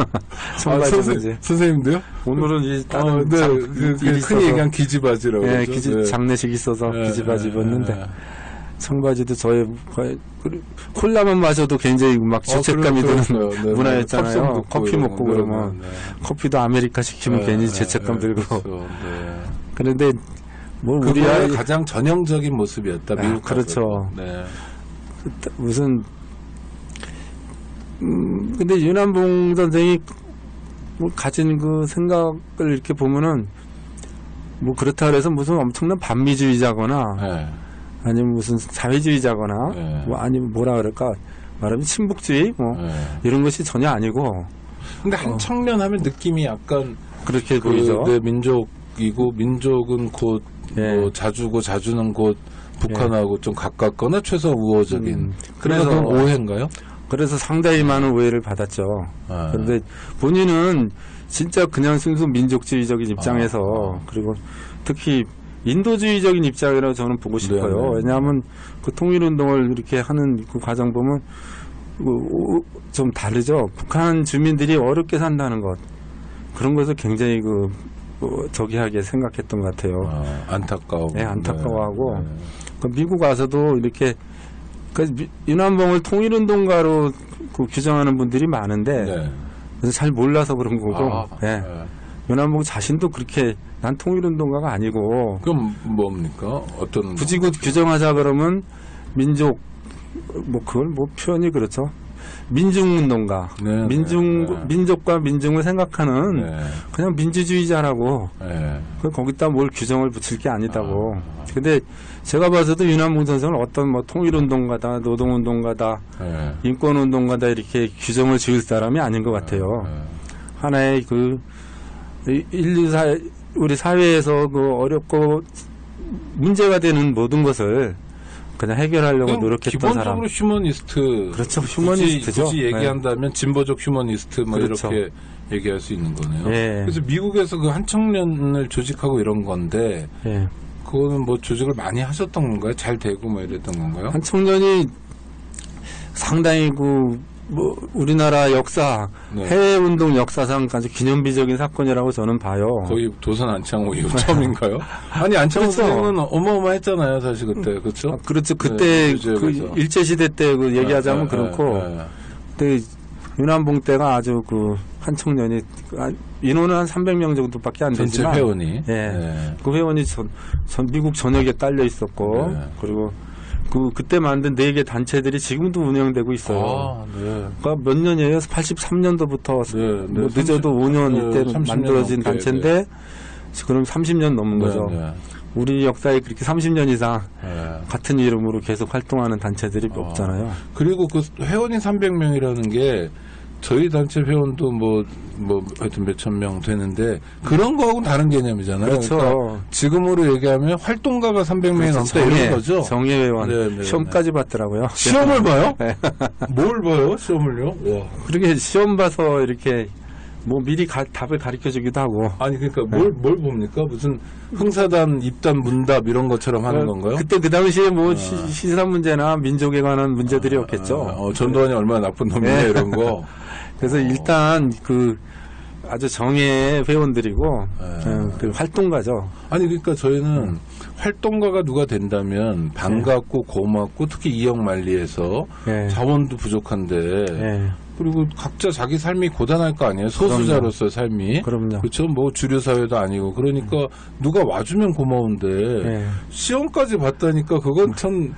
[SPEAKER 2] 청바지 입은 지.
[SPEAKER 1] 선생님도요?
[SPEAKER 2] 오늘은 이제 다른
[SPEAKER 1] 흔히 얘기한 기지바지라고.
[SPEAKER 2] 장례식 있어서 기지바지 입었는데. 청바지도 저의 거의 콜라만 마셔도 굉장히 막 죄책감이 드는 문화였잖아요. 커피 먹고 그러면 커피도 아메리카 시키면 괜히 죄책감 들고. 그런데 뭐 우리 아이
[SPEAKER 1] 가장 전형적인 모습이었다. 미국
[SPEAKER 2] 그렇죠. 무슨 근데 윤한봉 선생이 뭐 가진 그 생각을 이렇게 보면은 뭐 그렇다 그래서 무슨 엄청난 반미주의자거나 아니면 무슨 사회주의자거나 뭐 아니면 뭐라 그럴까 말하면 친북주의 뭐 이런 것이 전혀 아니고.
[SPEAKER 1] 근데 한 청년 하면 느낌이 약간
[SPEAKER 2] 그렇게 보이죠.
[SPEAKER 1] 내 민족이고 민족은 곧 뭐 자주는 곧 북한하고 좀 가깝거나 최소 우호적인. 그래서 오해인가요?
[SPEAKER 2] 그래서 상당히 많은 오해를 받았죠. 그런데 본인은 진짜 그냥 순수 민족주의적인 입장에서 그리고 특히 인도주의적인 입장이라고 저는 보고 싶어요. 왜냐하면 그 통일운동을 이렇게 하는 그 과정 보면 좀 다르죠. 북한 주민들이 어렵게 산다는 것 그런 것을 굉장히 저기하게 생각했던 것 같아요.
[SPEAKER 1] 안타까워.
[SPEAKER 2] 네, 안타까워하고 그 미국 와서도 이렇게 윤한봉을 통일운동가로 규정하는 분들이 많은데 그래서 잘 몰라서 그런 거고. 윤한봉 자신도 그렇게 난 통일운동가가 아니고.
[SPEAKER 1] 그럼 뭡니까? 어떤
[SPEAKER 2] 굳이 규정하자 그러면 민족 뭐 그걸 뭐 표현이 그렇죠. 민중운동가, 민족과 민중을 생각하는 그냥 민주주의자라고. 거기다 뭘 규정을 붙일 게 아니다고. 근데 제가 봐서도 윤한봉 선생은 어떤 뭐 통일운동가다, 노동운동가다, 인권운동가다 이렇게 규정을 지을 사람이 아닌 것 같아요. 하나의 우리 사회에서 어렵고 문제가 되는 모든 것을 그냥 해결하려고 노력했던
[SPEAKER 1] 기본적으로
[SPEAKER 2] 사람.
[SPEAKER 1] 휴머니스트.
[SPEAKER 2] 그렇죠. 휴머니스트죠.
[SPEAKER 1] 굳이 얘기한다면 진보적 휴머니스트 뭐
[SPEAKER 2] 그렇죠.
[SPEAKER 1] 이렇게 얘기할 수 있는 거네요. 그래서 미국에서 그 한 청년을 조직하고 이런 건데 그거는 뭐 조직을 많이 하셨던 건가요? 잘 되고 뭐 이랬던 건가요?
[SPEAKER 2] 한 청년이 상당히 뭐 우리나라 역사 해외운동 역사상 아주 기념비적인 사건이라고 저는 봐요.
[SPEAKER 1] 거의 도선 안창호 이후 처음인가요? 아니 안창호 선생은 어마어마했잖아요, 사실 그때 그렇죠?
[SPEAKER 2] 그렇죠. 그때 일제 시대 때 얘기하자면 그렇고, 그때 윤한봉 때가 아주 한 청년이 인원은 한 300명 정도밖에 안 되지만
[SPEAKER 1] 전체 회원이
[SPEAKER 2] 그 회원이 전 미국 전역에 딸려 있었고 그리고 그때 만든 4개 단체들이 지금도 운영되고 있어요. 그러니까 몇 년이에요? 83년도부터 뭐 늦어도 5년 이때 만들어진 단체인데 그럼 30년 넘은 거죠. 우리 역사에 그렇게 30년 이상 같은 이름으로 계속 활동하는 단체들이 없잖아요.
[SPEAKER 1] 그리고 그 회원이 300명이라는 게 저희 단체 회원도 뭐 하여튼 몇천 명 되는데 그런 거하고는 다른 개념이잖아요.
[SPEAKER 2] 그렇죠.
[SPEAKER 1] 그러니까 지금으로 얘기하면 활동가가 300명이 넘다 이런 거죠.
[SPEAKER 2] 정예 회원. 시험까지 봤더라고요.
[SPEAKER 1] 시험을 봐요? 뭘 봐요? 시험을요? 와.
[SPEAKER 2] 그렇게 시험 봐서 이렇게 뭐 미리 답을 가르쳐 주기도 하고.
[SPEAKER 1] 아니 그러니까 뭘 봅니까? 무슨 흥사단 입단 문답 이런 것처럼 하는 건가요?
[SPEAKER 2] 그때 그 당시에 뭐 시사 문제나 민족에 관한 문제들이었겠죠.
[SPEAKER 1] 전두환이 얼마나 나쁜 놈이냐 이런 거.
[SPEAKER 2] 그래서 일단 아주 정예 회원들이고 활동가죠.
[SPEAKER 1] 아니 그러니까 저희는 활동가가 누가 된다면 반갑고 고맙고 특히 이영만리에서 자원도 부족한데 그리고 각자 자기 삶이 고단할 거 아니에요. 소수자로서 삶이.
[SPEAKER 2] 그럼요.
[SPEAKER 1] 그렇죠. 뭐 주류 사회도 아니고 그러니까 누가 와주면 고마운데 시험까지 봤다니까 그건 참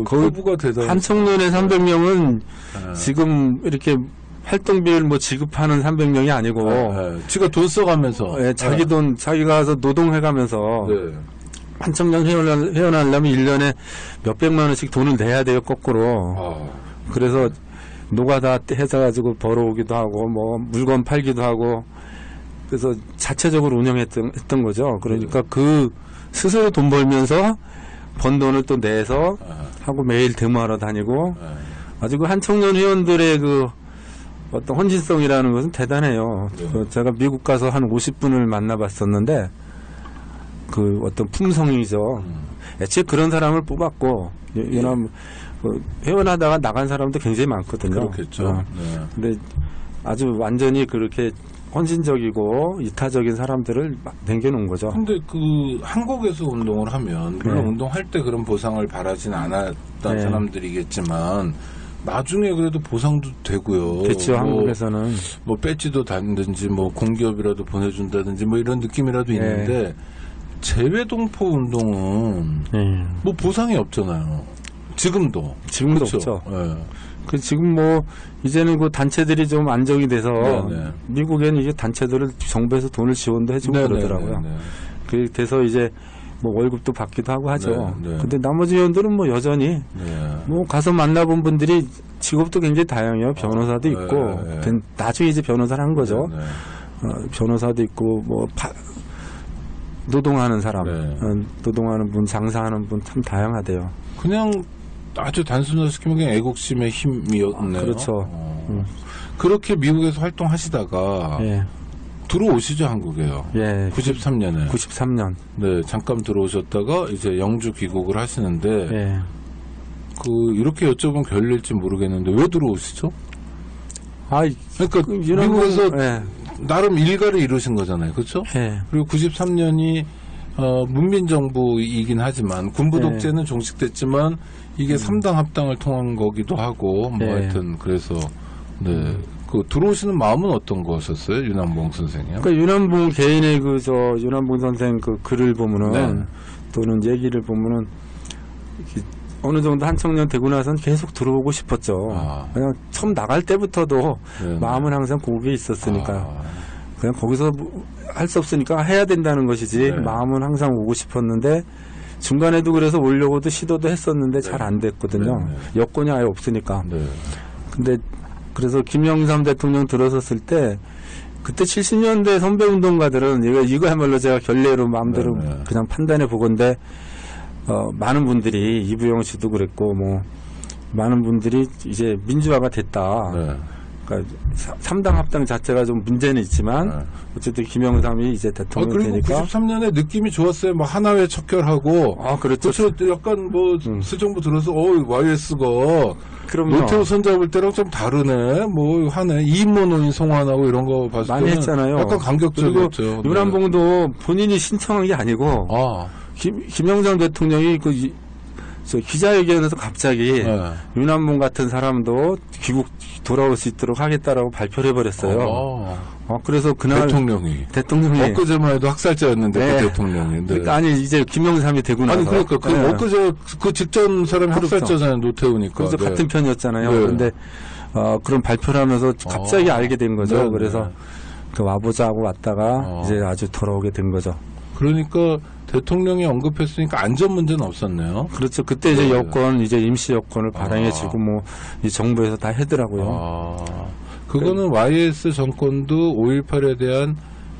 [SPEAKER 1] 거부가 대단히.
[SPEAKER 2] 한 청년의 300명은 지금 이렇게 활동비를 뭐 지급하는 300명이 아니고
[SPEAKER 1] 지가 돈 써가면서
[SPEAKER 2] 자기 돈 자기가 가서 노동해가면서 한 청년 회원하려면 1년에 몇백만 원씩 돈을 내야 돼요. 거꾸로. 그래서 노가다 해서 가지고 벌어오기도 하고 뭐 물건 팔기도 하고 그래서 자체적으로 운영했던 거죠. 그러니까 스스로 돈 벌면서 번 돈을 또 내서 하고 매일 데모하러 다니고 아주 한 청년 회원들의 어떤 헌신성이라는 것은 대단해요. 제가 미국 가서 한 50분을 만나봤었는데 어떤 품성이죠. 애초에 그런 사람을 뽑았고 회원하다가 나간 사람도 굉장히 많거든요.
[SPEAKER 1] 그렇겠죠.
[SPEAKER 2] 근데 아주 완전히 그렇게 헌신적이고 이타적인 사람들을 막 남겨놓은 거죠.
[SPEAKER 1] 근데 한국에서 운동을 하면, 물론 운동할 때 그런 보상을 바라진 않았던 사람들이겠지만, 나중에 그래도 보상도 되고요.
[SPEAKER 2] 됐죠, 한국에서는.
[SPEAKER 1] 뭐 배지도 달든지, 뭐 공기업이라도 보내준다든지, 뭐 이런 느낌이라도 있는데, 재외동포 운동은 뭐 보상이 없잖아요. 지금도 그쵸?
[SPEAKER 2] 없죠. 지금 뭐 이제는 그 단체들이 좀 안정이 돼서 미국에는 이게 단체들을 정부에서 돈을 지원도 해주고 그러더라고요. 그렇게 돼서 이제 뭐 월급도 받기도 하고 하죠. 근데 나머지 회원들은 뭐 여전히 뭐 가서 만나본 분들이 직업도 굉장히 다양해요. 변호사도 있고 나중에 이제 변호사를 한 거죠. 변호사도 있고 뭐 노동하는 사람, 노동하는 분, 장사하는 분 참 다양하대요.
[SPEAKER 1] 그냥 아주 단순하게 시키면 그냥 애국심의 힘이었네요.
[SPEAKER 2] 그렇죠.
[SPEAKER 1] 그렇게 미국에서 활동하시다가 들어오시죠, 한국에요. 93년에.
[SPEAKER 2] 93년.
[SPEAKER 1] 네, 잠깐 들어오셨다가 이제 영주 귀국을 하시는데 이렇게 여쭤보면 결릴지 모르겠는데 왜 들어오시죠? 그러니까 미국에서 나름 일가를 이루신 거잖아요, 그렇죠? 그리고 93년이 문민정부이긴 하지만 군부 독재는 종식됐지만 이게 3당 합당을 통한 거기도 하고 뭐 하여튼 그래서 들어오시는 마음은 어떤 거셨어요, 윤한봉 선생이요?
[SPEAKER 2] 그러니까 윤한봉 개인의 윤한봉 선생 글을 보면은 또는 얘기를 보면은 어느 정도 한 청년 되고 나서는 계속 들어오고 싶었죠. 그냥 처음 나갈 때부터도 마음은 항상 거기에 있었으니까 그냥 거기서 할 수 없으니까 해야 된다는 것이지 마음은 항상 오고 싶었는데 중간에도 그래서 오려고도 시도도 했었는데 잘 안 됐거든요. 여건이 아예 없으니까. 근데 그래서 김영삼 대통령 들어섰을 때 그때 70년대 선배운동가들은 이거야말로 제가 결례로 마음대로 그냥 판단해 보건데 많은 분들이 이부영 씨도 그랬고 뭐 많은 분들이 이제 민주화가 됐다. 그러니까 3당 합당 자체가 좀 문제는 있지만 어쨌든 김영삼이 이제 대통령
[SPEAKER 1] 그리고
[SPEAKER 2] 되니까
[SPEAKER 1] 93년에 느낌이 좋았어요. 뭐 하나회 척결하고
[SPEAKER 2] 그렇죠.
[SPEAKER 1] 약간 뭐 수정부 들어서 YS가 노태우 손잡을 때랑 좀 다르네. 뭐 하네. 이인모 노인 송환하고 이런 거 봤을 때는
[SPEAKER 2] 많이 했잖아요.
[SPEAKER 1] 약간 감격적이었죠.
[SPEAKER 2] 윤한봉도 본인이 신청한 게 아니고 김영삼 대통령이 기자회견에서 갑자기 윤한봉 같은 사람도 귀국 돌아올 수 있도록 하겠다라고 발표를 해버렸어요. 그래서 그날
[SPEAKER 1] 대통령이 엊그제만 해도 학살자였는데 그 대통령이.
[SPEAKER 2] 그러니까 아니 이제 김영삼이 되고 나서
[SPEAKER 1] 그러니까 엊그제 그 직전 사람이 학살자잖아요. 노태우니까.
[SPEAKER 2] 그래서 같은 편이었잖아요. 그런데 그런 발표를 하면서 갑자기 알게 된 거죠. 그래서 와보자 하고 왔다가 이제 아주 돌아오게 된 거죠.
[SPEAKER 1] 그러니까 대통령이 언급했으니까 안전 문제는 없었네요.
[SPEAKER 2] 그렇죠. 그때 이제 여권, 이제 임시 여권을 발행해주고 뭐 이 정부에서 다 하더라고요.
[SPEAKER 1] 그거는 YS 정권도 5.18에 대한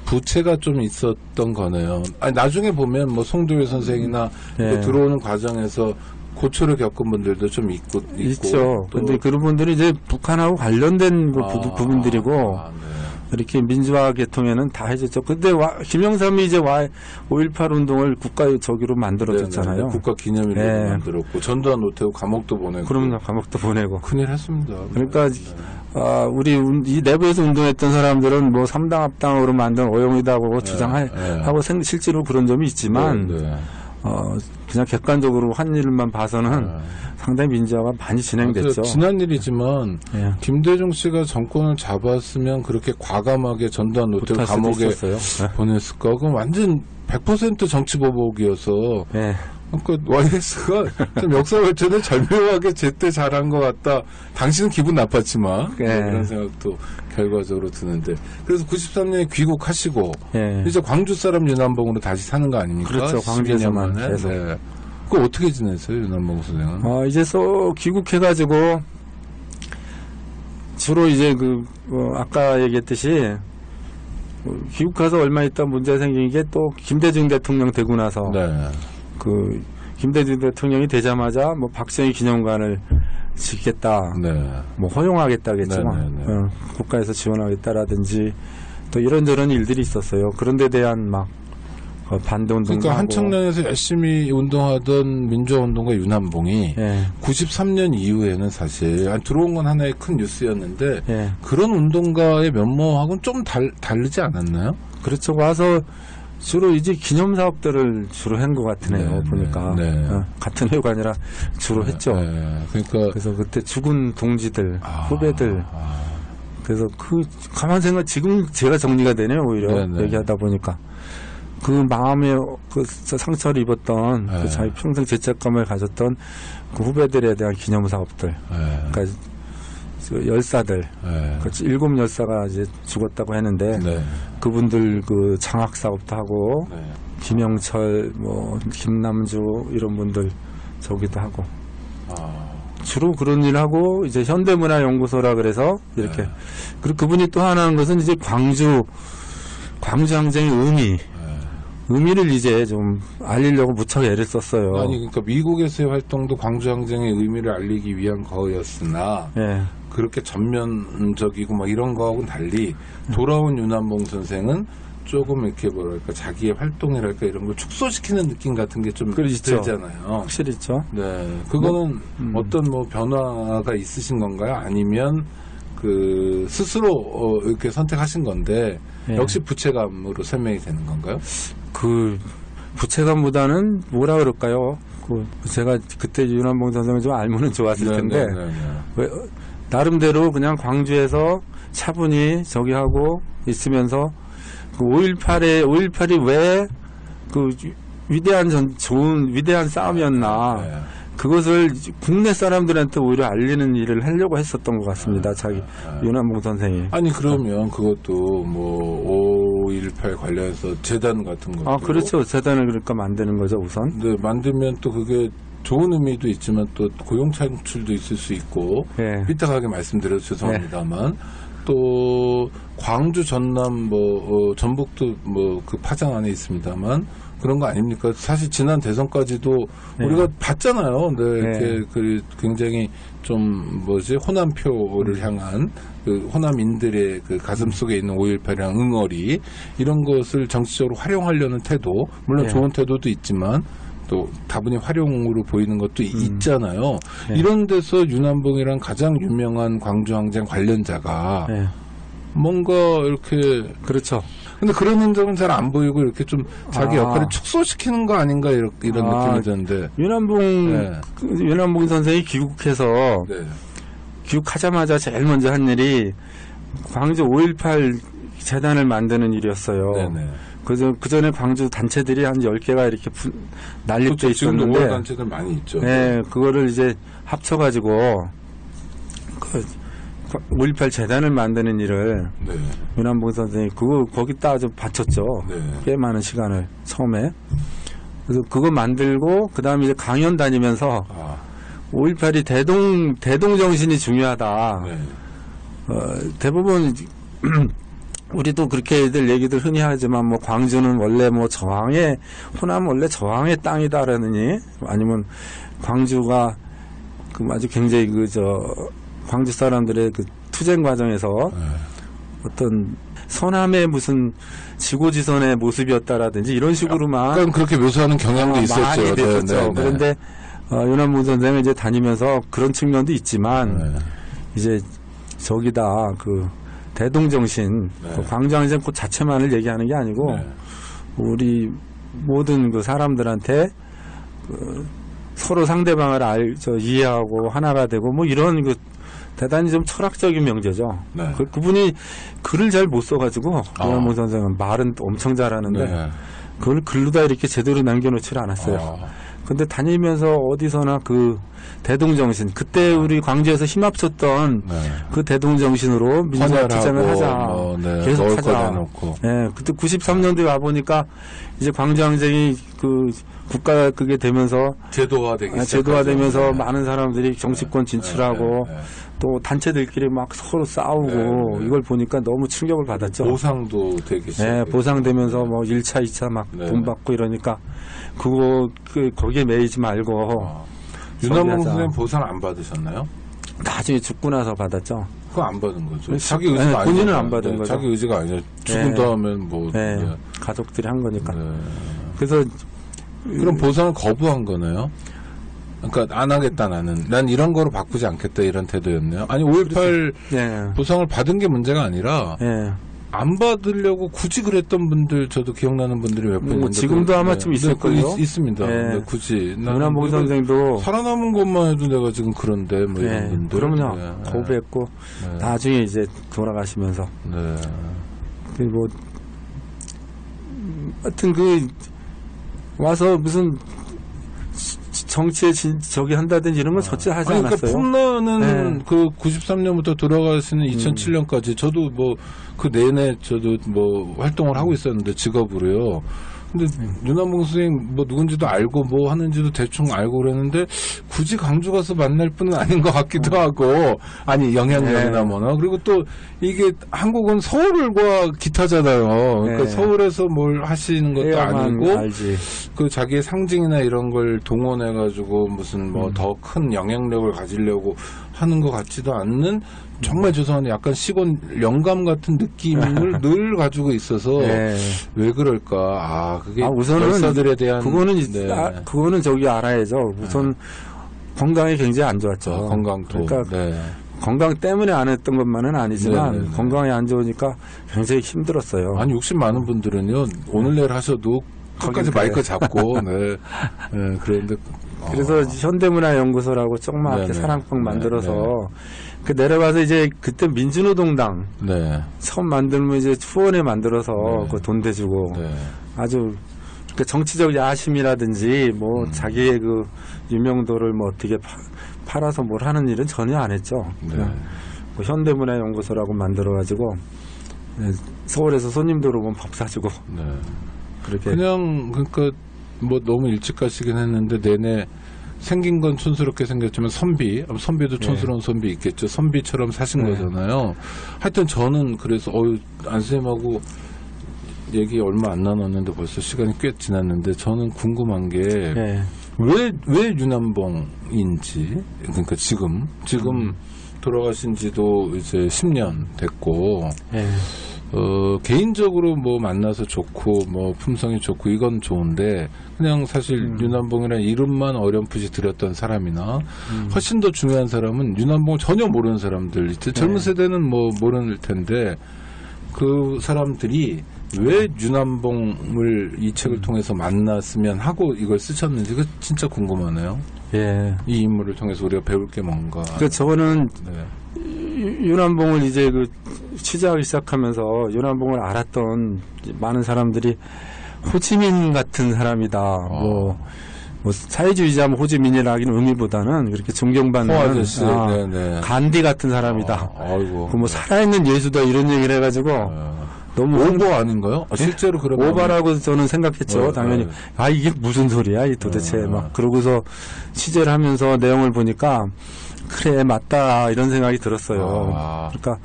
[SPEAKER 1] 부채가 좀 있었던 거네요. 나중에 보면 뭐 송도일 선생이나 들어오는 과정에서 고초를 겪은 분들도 좀
[SPEAKER 2] 있죠. 근데 그런 분들이 이제 북한하고 관련된 부분들이고 이렇게 민주화 계통에는 다 해줬죠. 근데 김영삼이 이제 5.18 운동을 국가적으로 만들어줬잖아요.
[SPEAKER 1] 국가 기념일로 만들었고 전두환 노태우 감옥도 보내고.
[SPEAKER 2] 그럼요, 감옥도 보내고.
[SPEAKER 1] 큰일 했습니다.
[SPEAKER 2] 그러니까 우리 이 내부에서 운동했던 사람들은 뭐 3당 합당으로 만든 오용이다고 주장하고 실제로 그런 점이 있지만 그냥 객관적으로 한 일만 봐서는 상당히 민주화가 많이 진행됐죠.
[SPEAKER 1] 지난 일이지만 김대중 씨가 정권을 잡았으면 그렇게 과감하게 전두환 노태우 감옥에 보냈을까? 그건 완전 100% 정치보복이어서 그러니까 YS가 좀 역사 발전을 절묘하게 제때 잘한 것 같다. 당신은 기분 나빴지만 그런 생각도 결과적으로 드는데 그래서 93년에 귀국하시고 이제 광주 사람 윤한봉으로 다시 사는 거 아닙니까?
[SPEAKER 2] 그렇죠. 광주에서만 계속.
[SPEAKER 1] 그거 어떻게 지냈어요, 윤한봉 선생은?
[SPEAKER 2] 이제 귀국해가지고 주로 이제 아까 얘기했듯이 귀국해서 얼마 있다 문제 생긴 게 또 김대중 대통령 되고 나서 김대중 대통령이 되자마자 뭐 박정희 기념관을 짓겠다, 뭐 허용하겠다겠지만 국가에서 지원하겠다라든지 또 이런저런 일들이 있었어요. 그런 데 대한 막 반대 운동도
[SPEAKER 1] 그러니까
[SPEAKER 2] 하고.
[SPEAKER 1] 한청년에서 열심히 운동하던 민주화운동가 윤한봉이
[SPEAKER 2] 예.
[SPEAKER 1] 93년 이후에는 사실 들어온 건 하나의 큰 뉴스였는데
[SPEAKER 2] 예.
[SPEAKER 1] 그런 운동가의 면모하고는 좀 다르지 않았나요?
[SPEAKER 2] 그렇죠. 와서 주로 이제 기념 사업들을 주로 한 것 같으네요.
[SPEAKER 1] 네,
[SPEAKER 2] 보니까
[SPEAKER 1] 네.
[SPEAKER 2] 같은 회가 아니라 주로 했죠.
[SPEAKER 1] 그러니까
[SPEAKER 2] 그래서 그때 죽은 동지들, 후배들. 그래서 가만 생각 지금 제가 정리가 되네요. 오히려 얘기하다 보니까 그 마음에 그 상처를 입었던 그 자기 평생 죄책감을 가졌던 그 후배들에 대한 기념 사업들. 그러니까 그 열사들, 일곱 열사가 이제 죽었다고 했는데 그분들 그 장학 사업도 하고 김영철, 뭐 김남주 이런 분들 저기도 하고 주로 그런 일 하고 이제 현대문화연구소라 그래서 이렇게 그리고 그분이 또 하나 하는 것은 이제 광주 항쟁의 의미를 이제 좀 알리려고 무척 애를 썼어요.
[SPEAKER 1] 아니 그러니까 미국에서의 활동도 광주항쟁의 의미를 알리기 위한 거였으나 그렇게 전면적이고 막 이런 거하고는 달리 돌아온 윤한봉 선생은 조금 이렇게 뭐랄까 자기의 활동이랄까 이런 걸 축소시키는 느낌 같은 게 좀 들잖아요.
[SPEAKER 2] 확실히 있죠.
[SPEAKER 1] 네, 그거는 어떤 뭐 변화가 있으신 건가요? 아니면 그 스스로 이렇게 선택하신 건데 역시 부채감으로 설명이 되는 건가요?
[SPEAKER 2] 그 부채감보다는 뭐라 그럴까요? 제가 그때 윤한봉 선생을 좀 알면은 좋았을 텐데 나름대로 그냥 광주에서 차분히 저기 하고 있으면서 그 5.18이 왜 그 위대한 싸움이었나 그것을 국내 사람들한테 오히려 알리는 일을 하려고 했었던 것 같습니다. 자기 윤한봉 선생이.
[SPEAKER 1] 아니 그러면 그것도 뭐 5.18 관련해서 재단 같은 것도
[SPEAKER 2] 그렇죠. 재단을 그러니까 만드는 거죠 우선.
[SPEAKER 1] 네, 만들면 또 그게 좋은 의미도 있지만 또 고용 창출도 있을 수 있고 삐딱하게 말씀드려서 죄송합니다만 또 광주 전남 전북도 그 파장 안에 있습니다만 그런 거 아닙니까? 사실 지난 대선까지도 우리가 봤잖아요. 이렇게 굉장히 좀 호남표를 향한 그 호남인들의 그 가슴 속에 있는 5.18이랑 응어리 이런 것을 정치적으로 활용하려는 태도, 물론 좋은 태도도 있지만 또 다분히 활용으로 보이는 것도 있잖아요. 이런 데서 윤한봉이랑 가장 유명한 광주항쟁 관련자가 뭔가 이렇게
[SPEAKER 2] 그렇죠.
[SPEAKER 1] 근데 그런 흔적은 잘 안 보이고 이렇게 좀 자기 역할을 축소시키는 거 아닌가 이런 느낌이 드는데
[SPEAKER 2] 윤한봉 선생이 귀국해서 귀국하자마자 제일 먼저 한 일이 광주 5.18 재단을 만드는 일이었어요. 그 전에 광주 단체들이 한 10개가 이렇게 난립돼 있었는데
[SPEAKER 1] 지금도 5.18 단체들 많이 있죠.
[SPEAKER 2] 그거를 이제 합쳐가지고 5.18 재단을 만드는 일을 윤한봉 선생이 거기다 좀 바쳤죠. 꽤 많은 시간을 처음에. 그래서 그거 만들고 그 다음에 이제 강연 다니면서 5.18이 대동 정신이 중요하다. 대부분 우리도 그렇게 애들 얘기들 흔히 하지만 뭐 광주는 원래 뭐 호남 원래 저항의 땅이다라느니 아니면 광주가 아주 굉장히 광주 사람들의 그 투쟁 과정에서 어떤 서남의 무슨 지고지선의 모습이었다라든지 이런 식으로만
[SPEAKER 1] 약간 그렇게 묘사하는 경향도 있었죠.
[SPEAKER 2] 많이 됐었죠. 그런데 윤한봉 선생은 이제 다니면서 그런 측면도 있지만 이제 저기다 대동정신 광주항쟁 그 자체만을 얘기하는 게 아니고 우리 모든 그 사람들한테 서로 상대방을 이해하고 하나가 되고 뭐 이런 대단히 좀 철학적인 명제죠. 그분이 글을 잘 못 써가지고 윤한봉 선생은 말은 엄청 잘하는데 그걸 글로다 이렇게 제대로 남겨놓지 않았어요. 근데 다니면서 어디서나 대동정신 그때 우리 광주에서 힘합쳤던 그 대동정신으로 민주화 투쟁을 하자 계속 하자. 그때 93년도에 와보니까 이제 광주항쟁이 국가 그게 되면서 제도화되면서 많은 사람들이 정치권 진출하고 또 단체들끼리 막 서로 싸우고 이걸 보니까 너무 충격을 받았죠.
[SPEAKER 1] 보상도 되게
[SPEAKER 2] 보상되면서 뭐 1차, 2차 막 돈 받고 이러니까 거기에 매이지 말고
[SPEAKER 1] 윤한봉 선생님 보상 안 받으셨나요?
[SPEAKER 2] 나중에 죽고 나서 받았죠.
[SPEAKER 1] 그거 안 받은 거죠. 자기 의지가
[SPEAKER 2] 본인은 안 받은 거죠.
[SPEAKER 1] 자기 의지가 아니라 죽은 다음엔
[SPEAKER 2] 가족들이 한 거니까. 그래서
[SPEAKER 1] 그럼 보상을 거부한 거네요. 그러니까 안 하겠다 나는. 난 이런 거로 바꾸지 않겠다 이런 태도였네요. 아니 5.18
[SPEAKER 2] 예.
[SPEAKER 1] 보상을 받은 게 문제가 아니라
[SPEAKER 2] 예.
[SPEAKER 1] 안 받으려고 굳이 그랬던 분들 저도 기억나는 분들이 몇 분 있는데
[SPEAKER 2] 지금도 아마 좀 있을 거예요.
[SPEAKER 1] 있습니다.
[SPEAKER 2] 예.
[SPEAKER 1] 근데 굳이
[SPEAKER 2] 윤한봉 선생도
[SPEAKER 1] 살아남은 것만 해도 내가 지금 그런데 뭐 이런
[SPEAKER 2] 예.
[SPEAKER 1] 분들
[SPEAKER 2] 그럼요.
[SPEAKER 1] 네.
[SPEAKER 2] 거부했고
[SPEAKER 1] 네.
[SPEAKER 2] 나중에 이제 돌아가시면서
[SPEAKER 1] 네.
[SPEAKER 2] 뭐 하여튼 와서 무슨 정치에 저기 한다든지 이런 건 절대 하지
[SPEAKER 1] 그러니까
[SPEAKER 2] 않았어요.
[SPEAKER 1] 폼런은
[SPEAKER 2] 네.
[SPEAKER 1] 그 93년부터 돌아가시는 2007년까지 저도 뭐 그 내내 저도 뭐 활동을 하고 있었는데 직업으로요. 근데 윤한봉 선생님 뭐 누군지도 알고 뭐 하는지도 대충 알고 그랬는데 굳이 강주 가서 만날 분은 아닌 것 같기도 하고 아니 영향력이나
[SPEAKER 2] 네.
[SPEAKER 1] 뭐나 그리고 또 이게 한국은 서울과 기타잖아요. 그러니까
[SPEAKER 2] 네.
[SPEAKER 1] 서울에서 뭘 하시는 것도 아니고
[SPEAKER 2] 알지.
[SPEAKER 1] 그 자기의 상징이나 이런 걸 동원해 가지고 무슨 뭐 더 큰 영향력을 가지려고 하는 것 같지도 않는 정말 죄송한데 약간 시골 영감 같은 느낌을 늘 가지고 있어서
[SPEAKER 2] 네.
[SPEAKER 1] 왜 그럴까? 그게
[SPEAKER 2] 우선은
[SPEAKER 1] 열사들에 대한
[SPEAKER 2] 그거는
[SPEAKER 1] 네.
[SPEAKER 2] 그거는 저기 알아야죠. 우선 건강이 굉장히 안 좋았죠.
[SPEAKER 1] 건강도.
[SPEAKER 2] 그러니까
[SPEAKER 1] 네.
[SPEAKER 2] 건강 때문에 안 했던 것만은 아니지만
[SPEAKER 1] 네네네.
[SPEAKER 2] 건강이 안 좋으니까 굉장히 힘들었어요.
[SPEAKER 1] 아니 욕심 많은 분들은요 오늘 내일 하셔도 끝까지
[SPEAKER 2] 그래.
[SPEAKER 1] 마이크 잡고 네. 네. 그런데
[SPEAKER 2] 그래서 현대문화연구소라고 조그맣게
[SPEAKER 1] 네네.
[SPEAKER 2] 사랑방 만들어서
[SPEAKER 1] 네네.
[SPEAKER 2] 그 내려가서 이제 그때 민주노동당
[SPEAKER 1] 네.
[SPEAKER 2] 처음 만들면 이제 후원회 만들어서
[SPEAKER 1] 네.
[SPEAKER 2] 그 돈 대주고
[SPEAKER 1] 네.
[SPEAKER 2] 아주 그 정치적 야심이라든지 뭐 자기의 그 유명도를 뭐 어떻게 팔아서 뭘 하는 일은 전혀 안 했죠. 그냥 뭐 현대문화연구소라고 만들어가지고 서울에서 손님들 오면 밥 사주고
[SPEAKER 1] 네.
[SPEAKER 2] 그렇게
[SPEAKER 1] 그냥 그러니까 뭐 너무 일찍 가시긴 했는데 내내 생긴 건 촌스럽게 생겼지만 선비도 촌스러운 선비 있겠죠. 선비처럼 사신
[SPEAKER 2] 네.
[SPEAKER 1] 거잖아요. 하여튼 저는 그래서 안쌤하고 얘기 얼마 안 나눴는데 벌써 시간이 꽤 지났는데 저는 궁금한 게
[SPEAKER 2] 네.
[SPEAKER 1] 왜 윤한봉인지 그러니까 지금 돌아가신 지도 이제 10년 됐고
[SPEAKER 2] 네.
[SPEAKER 1] 개인적으로 뭐 만나서 좋고 뭐 품성이 좋고 이건 좋은데 그냥 사실 윤한봉이라는 이름만 어렴풋이 들었던 사람이나 훨씬 더 중요한 사람은 윤한봉을 전혀 모르는 사람들 있죠. 젊은 세대는 뭐 모를 텐데 그 사람들이 왜 윤한봉을 이 책을 통해서 만났으면 하고 이걸 쓰셨는지 그 진짜 궁금하네요.
[SPEAKER 2] 예.
[SPEAKER 1] 이 인물을 통해서 우리가 배울 게 뭔가.
[SPEAKER 2] 그 저는
[SPEAKER 1] 네.
[SPEAKER 2] 윤한봉을 이제 그 취재하기 시작하면서 윤한봉을 알았던 많은 사람들이 호지민 같은 사람이다. 뭐 사회주의자면 호지민이라기는 의미보다는 그렇게 존경받는
[SPEAKER 1] 아저씨, 네네.
[SPEAKER 2] 간디 같은 사람이다.
[SPEAKER 1] 아이고.
[SPEAKER 2] 그 뭐 살아있는 예수다 이런 얘기를 해가지고 너무
[SPEAKER 1] 오버 아닌가요? 실제로 그러면
[SPEAKER 2] 오바라고 저는 생각했죠. 당연히 이게 무슨 소리야 이 도대체 막 그러고서 취재를 하면서 내용을 보니까 그래 맞다 이런 생각이 들었어요. 그러니까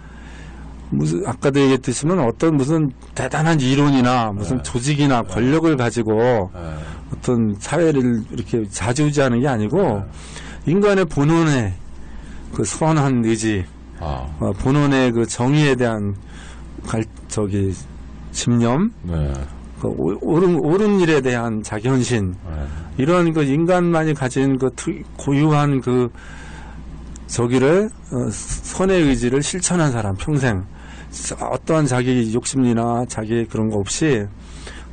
[SPEAKER 2] 무슨 아까도 얘기했듯이면 어떤 무슨 대단한 이론이나 무슨 조직이나 권력을 가지고 어떤 사회를 이렇게 좌지우지하는 게 아니고 인간의 본원의 그 선한 의지, 본원의 그 정의에 대한 집념, 그 옳은 일에 대한 자견신, 이런 그 인간만이 가진 그 고유한 그 저기를 선의 의지를 실천한 사람 평생 어떠한 자기 욕심이나 자기 그런 거 없이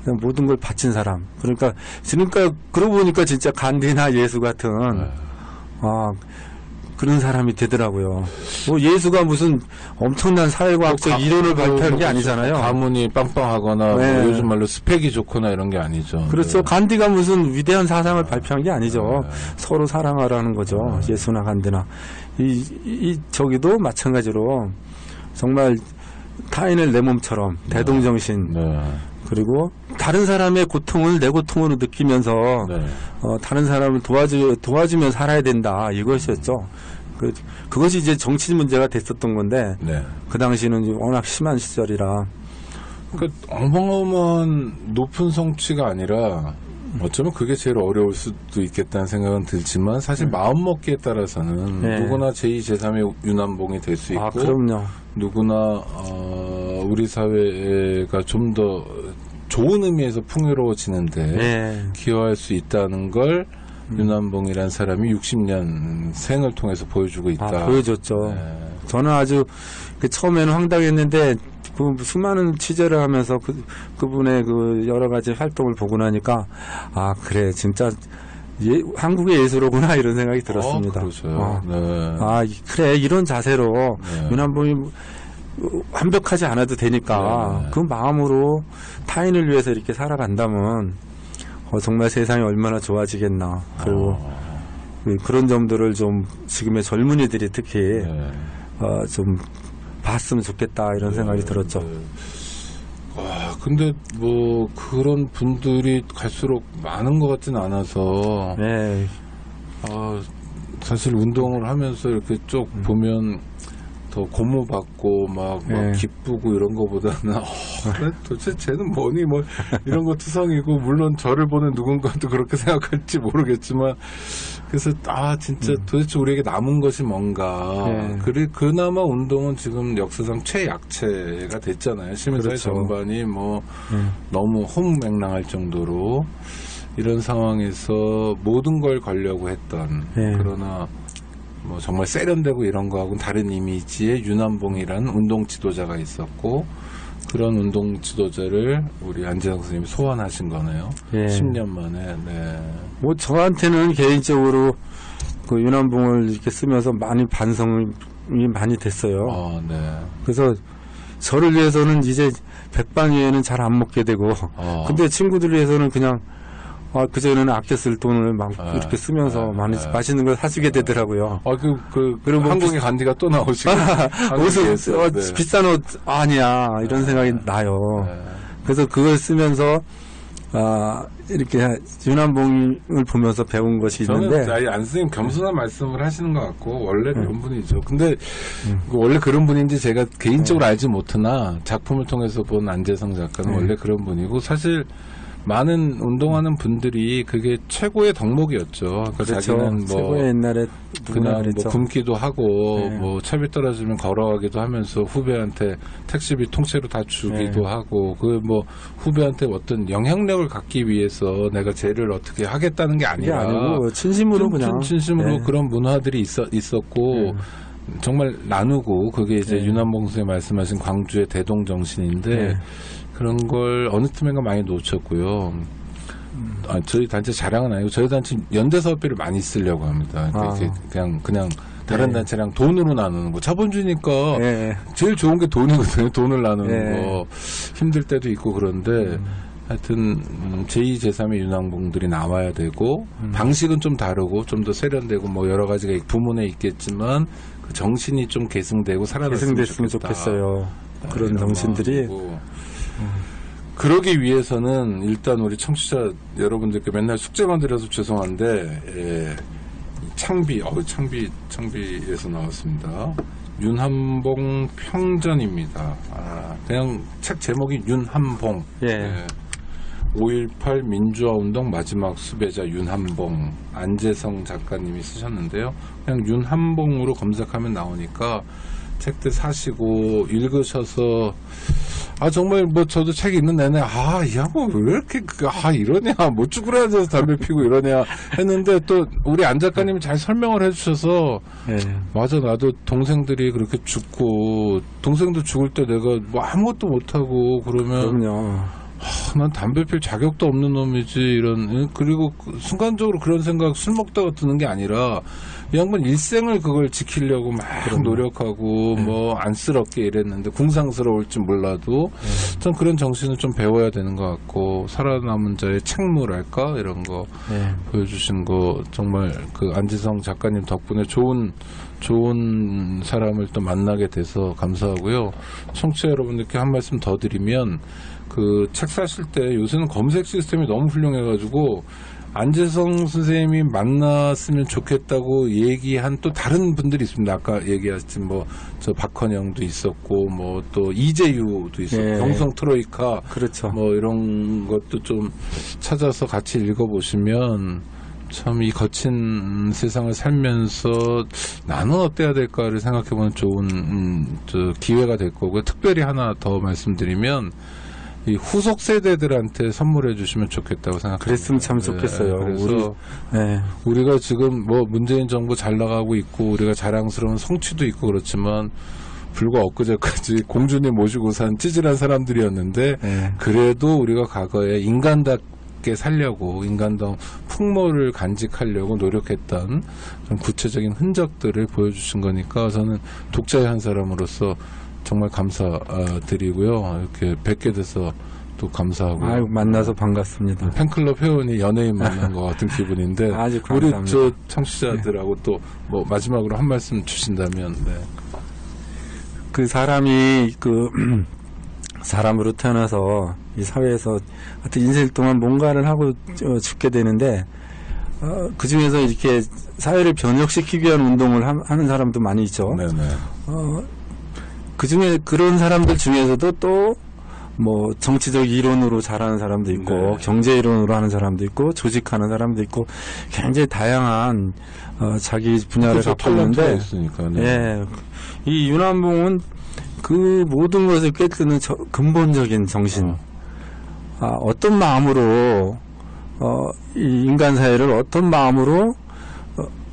[SPEAKER 2] 그냥 모든 걸 바친 사람. 그러니까 그러고 보니까 진짜 간디나 예수 같은 그런 사람이 되더라고요. 뭐 예수가 무슨 엄청난 사회과학적 이론을 발표한 게 아니잖아요.
[SPEAKER 1] 가문이 빵빵하거나 뭐 요즘 말로 스펙이 좋거나 이런 게 아니죠.
[SPEAKER 2] 그렇죠. 간디가 무슨 위대한 사상을 발표한 게 아니죠. 서로 사랑하라는 거죠. 예수나 간디나. 저기도 마찬가지로 정말 타인을 내 몸처럼 대동정신 그리고 다른 사람의 고통을 내 고통으로 느끼면서 다른 사람을 도와주며 살아야 된다 이것이었죠. 그것이 이제 정치 문제가 됐었던 건데 그 당시는 워낙 심한 시절이라
[SPEAKER 1] 어마어마한 높은 성취가 아니라 어쩌면 그게 제일 어려울 수도 있겠다는 생각은 들지만 사실 마음먹기에 따라서는 누구나 제2, 제3의 윤한봉이 될 수 있고
[SPEAKER 2] 그럼요.
[SPEAKER 1] 누구나 우리 사회가 좀 더 좋은 의미에서 풍요로워지는데
[SPEAKER 2] 예.
[SPEAKER 1] 기여할 수 있다는 걸 윤한봉이라는 사람이 60년 생을 통해서 보여주고 있다.
[SPEAKER 2] 보여줬죠.
[SPEAKER 1] 네.
[SPEAKER 2] 저는 아주 처음에는 황당했는데 그 수많은 취재를 하면서 그분의 그 여러 가지 활동을 보고 나니까 그래 진짜 한국의 예술로구나 이런 생각이 들었습니다.
[SPEAKER 1] 그렇죠. 네.
[SPEAKER 2] 그래 이런 자세로
[SPEAKER 1] 네.
[SPEAKER 2] 윤한봉이 완벽하지 않아도 되니까
[SPEAKER 1] 네.
[SPEAKER 2] 그 마음으로 타인을 위해서 이렇게 살아간다면 정말 세상이 얼마나 좋아지겠나. 그리고 그런 점들을 좀 지금의 젊은이들이 특히
[SPEAKER 1] 네.
[SPEAKER 2] 좀 봤으면 좋겠다 이런 생각이 들었죠.
[SPEAKER 1] 근데 뭐 그런 분들이 갈수록 많은 것 같진 않아서
[SPEAKER 2] 네.
[SPEAKER 1] 사실 운동을 하면서 이렇게 쭉 보면 더 고무받고 막 기쁘고 이런 거보다는 도대체 쟤는 뭐니 뭐 이런 거 투성이고 물론 저를 보는 누군가도 그렇게 생각할지 모르겠지만 그래서 진짜 도대체 우리에게 남은 것이 뭔가 그나마 운동은 지금 역사상 최약체가 됐잖아요. 시민사회
[SPEAKER 2] 그렇죠.
[SPEAKER 1] 전반이 뭐 너무 허무맹랑할 정도로 이런 상황에서 모든 걸 걸려고 했던 그러나 뭐 정말 세련되고 이런 거하고는 다른 이미지의 윤한봉이라는 운동 지도자가 있었고 그런 운동 지도자를 우리 안재성 선생님이 소환하신 거네요. 10년 만에. 네.
[SPEAKER 2] 뭐 저한테는 개인적으로 그 윤한봉을 이렇게 쓰면서 많이 반성이 많이 됐어요.
[SPEAKER 1] 네.
[SPEAKER 2] 그래서 저를 위해서는 이제 백반위에는 잘 안 먹게 되고 근데 친구들 위해서는 그냥 그전에는 아껴 쓸 돈을 막 이렇게 쓰면서 많이 맛있는 걸 사주게 되더라고요.
[SPEAKER 1] 그럼 한국의 간디가 또 나오시고.
[SPEAKER 2] 옷은 비싼 옷 아니야. 이런 생각이 나요. 그래서 그걸 쓰면서, 이렇게 윤한봉을 보면서 배운 것이 있는데.
[SPEAKER 1] 저는 안 선생님 겸손한 말씀을 하시는 것 같고, 원래 그런 분이죠. 근데, 원래 그런 분인지 제가 개인적으로 알지 못하나, 작품을 통해서 본 안재성 작가는 원래 그런 분이고, 사실, 많은 운동하는 분들이 그게 최고의 덕목이었죠. 그러니까
[SPEAKER 2] 그렇죠.
[SPEAKER 1] 자기는 뭐
[SPEAKER 2] 최고의 옛날에
[SPEAKER 1] 그냥 뭐 굶기도 하고 뭐 차비 떨어지면 걸어가기도 하면서 후배한테 택시비 통째로 다 주기도 하고 그 뭐 후배한테 어떤 영향력을 갖기 위해서 내가 쟤를 어떻게 하겠다는 게 아니고
[SPEAKER 2] 진심으로 그냥
[SPEAKER 1] 진심으로 그런 문화들이 있었고 정말 나누고 그게 이제 윤한봉 선생님 말씀하신 광주의 대동 정신인데. 그런 걸 어느 틈엔가 많이 놓쳤고요. 저희 단체 자랑은 아니고 저희 단체 연대사업비를 많이 쓰려고 합니다. 그냥 다른 단체랑 돈으로 나누는 거. 자본주의니까 제일 좋은 게 돈이거든요. 돈을 나누는 거. 힘들 때도 있고 그런데 하여튼 제2, 제3의 윤한봉들이 나와야 되고 방식은 좀 다르고 좀 더 세련되고 뭐 여러 가지가 부문에 있겠지만 그 정신이 좀 계승되고 살아났으면
[SPEAKER 2] 좋겠어요. 그런 정신들이.
[SPEAKER 1] 그러기 위해서는 일단 우리 청취자 여러분들께 맨날 숙제만 드려서 죄송한데 창비에서 나왔습니다. 윤한봉 평전입니다. 그냥 책 제목이 윤한봉. 5.18 민주화운동 마지막 수배자 윤한봉 안재성 작가님이 쓰셨는데요. 그냥 윤한봉으로 검색하면 나오니까 책들 사시고 읽으셔서 정말 뭐 저도 책이 있는 내내 이 양반 왜 이렇게 이러냐 뭐 쭈그려앉아서 담배 피고 이러냐 했는데 또 우리 안 작가님이 잘 설명을 해주셔서 맞아 나도 동생들이 그렇게 죽고 동생도 죽을 때 내가 뭐 아무것도 못하고 그러면
[SPEAKER 2] 그럼요.
[SPEAKER 1] 난 담배 필 자격도 없는 놈이지 이런 그리고 순간적으로 그런 생각 술 먹다가 드는 게 아니라 이 양반 일생을 그걸 지키려고 막 노력하고 뭐 안쓰럽게 이랬는데 궁상스러울지 몰라도 전 그런 정신을 좀 배워야 되는 것 같고 살아남은 자의 책무랄까 이런 거 보여주신 거 정말 그 안재성 작가님 덕분에 좋은 사람을 또 만나게 돼서 감사하고요. 청취자 여러분들께 한 말씀 더 드리면 그 책 사실 때 요새는 검색 시스템이 너무 훌륭해가지고 안재성 선생님이 만났으면 좋겠다고 얘기한 또 다른 분들이 있습니다. 아까 얘기하신 뭐 저 박헌영도 있었고 뭐 또 이재유도 있었고 경성 트로이카
[SPEAKER 2] 그렇죠.
[SPEAKER 1] 뭐 이런 것도 좀 찾아서 같이 읽어보시면 참 이 거친 세상을 살면서 나는 어때야 될까를 생각해보는 좋은 기회가 될 거고요. 특별히 하나 더 말씀드리면 이 후속 세대들한테 선물해 주시면 좋겠다고 생각합니다.
[SPEAKER 2] 그랬으면 참 좋겠어요.
[SPEAKER 1] 그래서 우리가 지금 뭐 문재인 정부 잘 나가고 있고 우리가 자랑스러운 성취도 있고 그렇지만 불과 엊그제까지 공주님 모시고 산 찌질한 사람들이었는데 그래도 우리가 과거에 인간답게 살려고 인간다운 풍모를 간직하려고 노력했던 좀 구체적인 흔적들을 보여주신 거니까 저는 독자의 한 사람으로서 정말 감사드리고요. 이렇게 뵙게 돼서 또 감사하고요.
[SPEAKER 2] 아유, 만나서 반갑습니다.
[SPEAKER 1] 팬클럽 회원이 연예인 만난 것 같은 기분인데
[SPEAKER 2] 아주 감사합니다.
[SPEAKER 1] 우리 저 청취자들하고 또 뭐 마지막으로 한 말씀 주신다면
[SPEAKER 2] 그 사람이 그 사람으로 태어나서 이 사회에서 하여튼 인생 동안 뭔가를 하고 죽게 되는데 그 중에서 이렇게 사회를 변혁시키기 위한 운동을 하는 사람도 많이 있죠.
[SPEAKER 1] 네네.
[SPEAKER 2] 그 중에 그런 사람들 중에서도 또 뭐 정치적 이론으로 잘하는 사람도 있고 경제 이론으로 하는 사람도 있고 조직하는 사람도 있고 굉장히 다양한 자기 분야를 갖고 있는데 이 윤한봉은 그 모든 것을 꿰뚫는 근본적인 정신 어떤 마음으로 이 인간 사회를 어떤 마음으로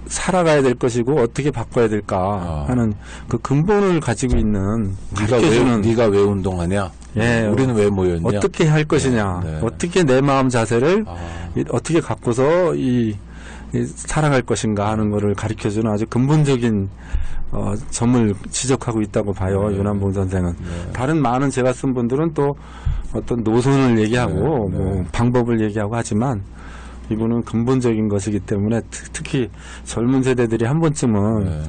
[SPEAKER 2] 살아가야 될 것이고 어떻게 바꿔야 될까 하는 그 근본을 가지고 있는
[SPEAKER 1] 네가 왜 운동하냐? 우리는 왜 모였냐?
[SPEAKER 2] 어떻게 할 것이냐? 어떻게 내 마음 자세를 어떻게 갖고서 살아갈 것인가 하는 것을 가르쳐주는 아주 근본적인 점을 지적하고 있다고 봐요. 윤한봉 선생은. 다른 많은 제가 쓴 분들은 또 어떤 노선을 얘기하고 뭐 방법을 얘기하고 하지만 이분은 근본적인 것이기 때문에 특히 젊은 세대들이 한 번쯤은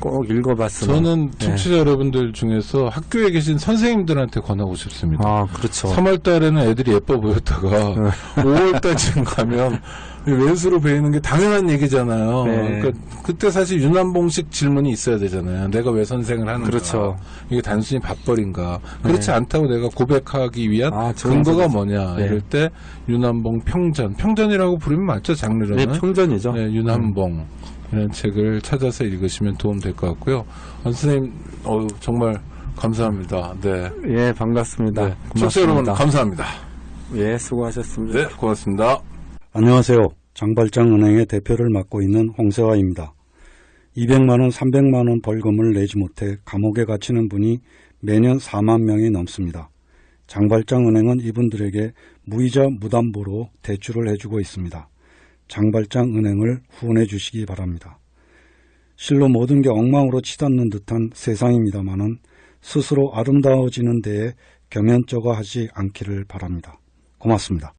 [SPEAKER 2] 꼭 읽어봤으면.
[SPEAKER 1] 저는 청취자 여러분들 중에서 학교에 계신 선생님들한테 권하고 싶습니다.
[SPEAKER 2] 그렇죠.
[SPEAKER 1] 3월 달에는 애들이 예뻐 보였다가 5월 달쯤 가면 왼수로 베이는 게 당연한 얘기잖아요. 그러니까 그때 사실 윤한봉식 질문이 있어야 되잖아요. 내가 왜 선생을 하는가.
[SPEAKER 2] 그렇죠.
[SPEAKER 1] 이게 단순히 밥벌인가. 그렇지 않다고 내가 고백하기 위한 근거가 뭐냐. 이럴 때 윤한봉 평전이라고 부르면 맞죠, 장르로는?
[SPEAKER 2] 네, 평전이죠.
[SPEAKER 1] 윤한봉. 이런 책을 찾아서 읽으시면 도움 될 것 같고요. 선생님, 정말 감사합니다.
[SPEAKER 2] 예, 반갑습니다.
[SPEAKER 1] 청취자 여러분, 감사합니다.
[SPEAKER 2] 예, 수고하셨습니다.
[SPEAKER 1] 네, 고맙습니다.
[SPEAKER 3] 안녕하세요. 장발장은행의 대표를 맡고 있는 홍세화입니다. 200만원, 300만원 벌금을 내지 못해 감옥에 갇히는 분이 매년 4만 명이 넘습니다. 장발장은행은 이분들에게 무이자 무담보로 대출을 해주고 있습니다. 장발장은행을 후원해 주시기 바랍니다. 실로 모든 게 엉망으로 치닫는 듯한 세상입니다마는 스스로 아름다워지는 데에 겸연쩍어 하지 않기를 바랍니다. 고맙습니다.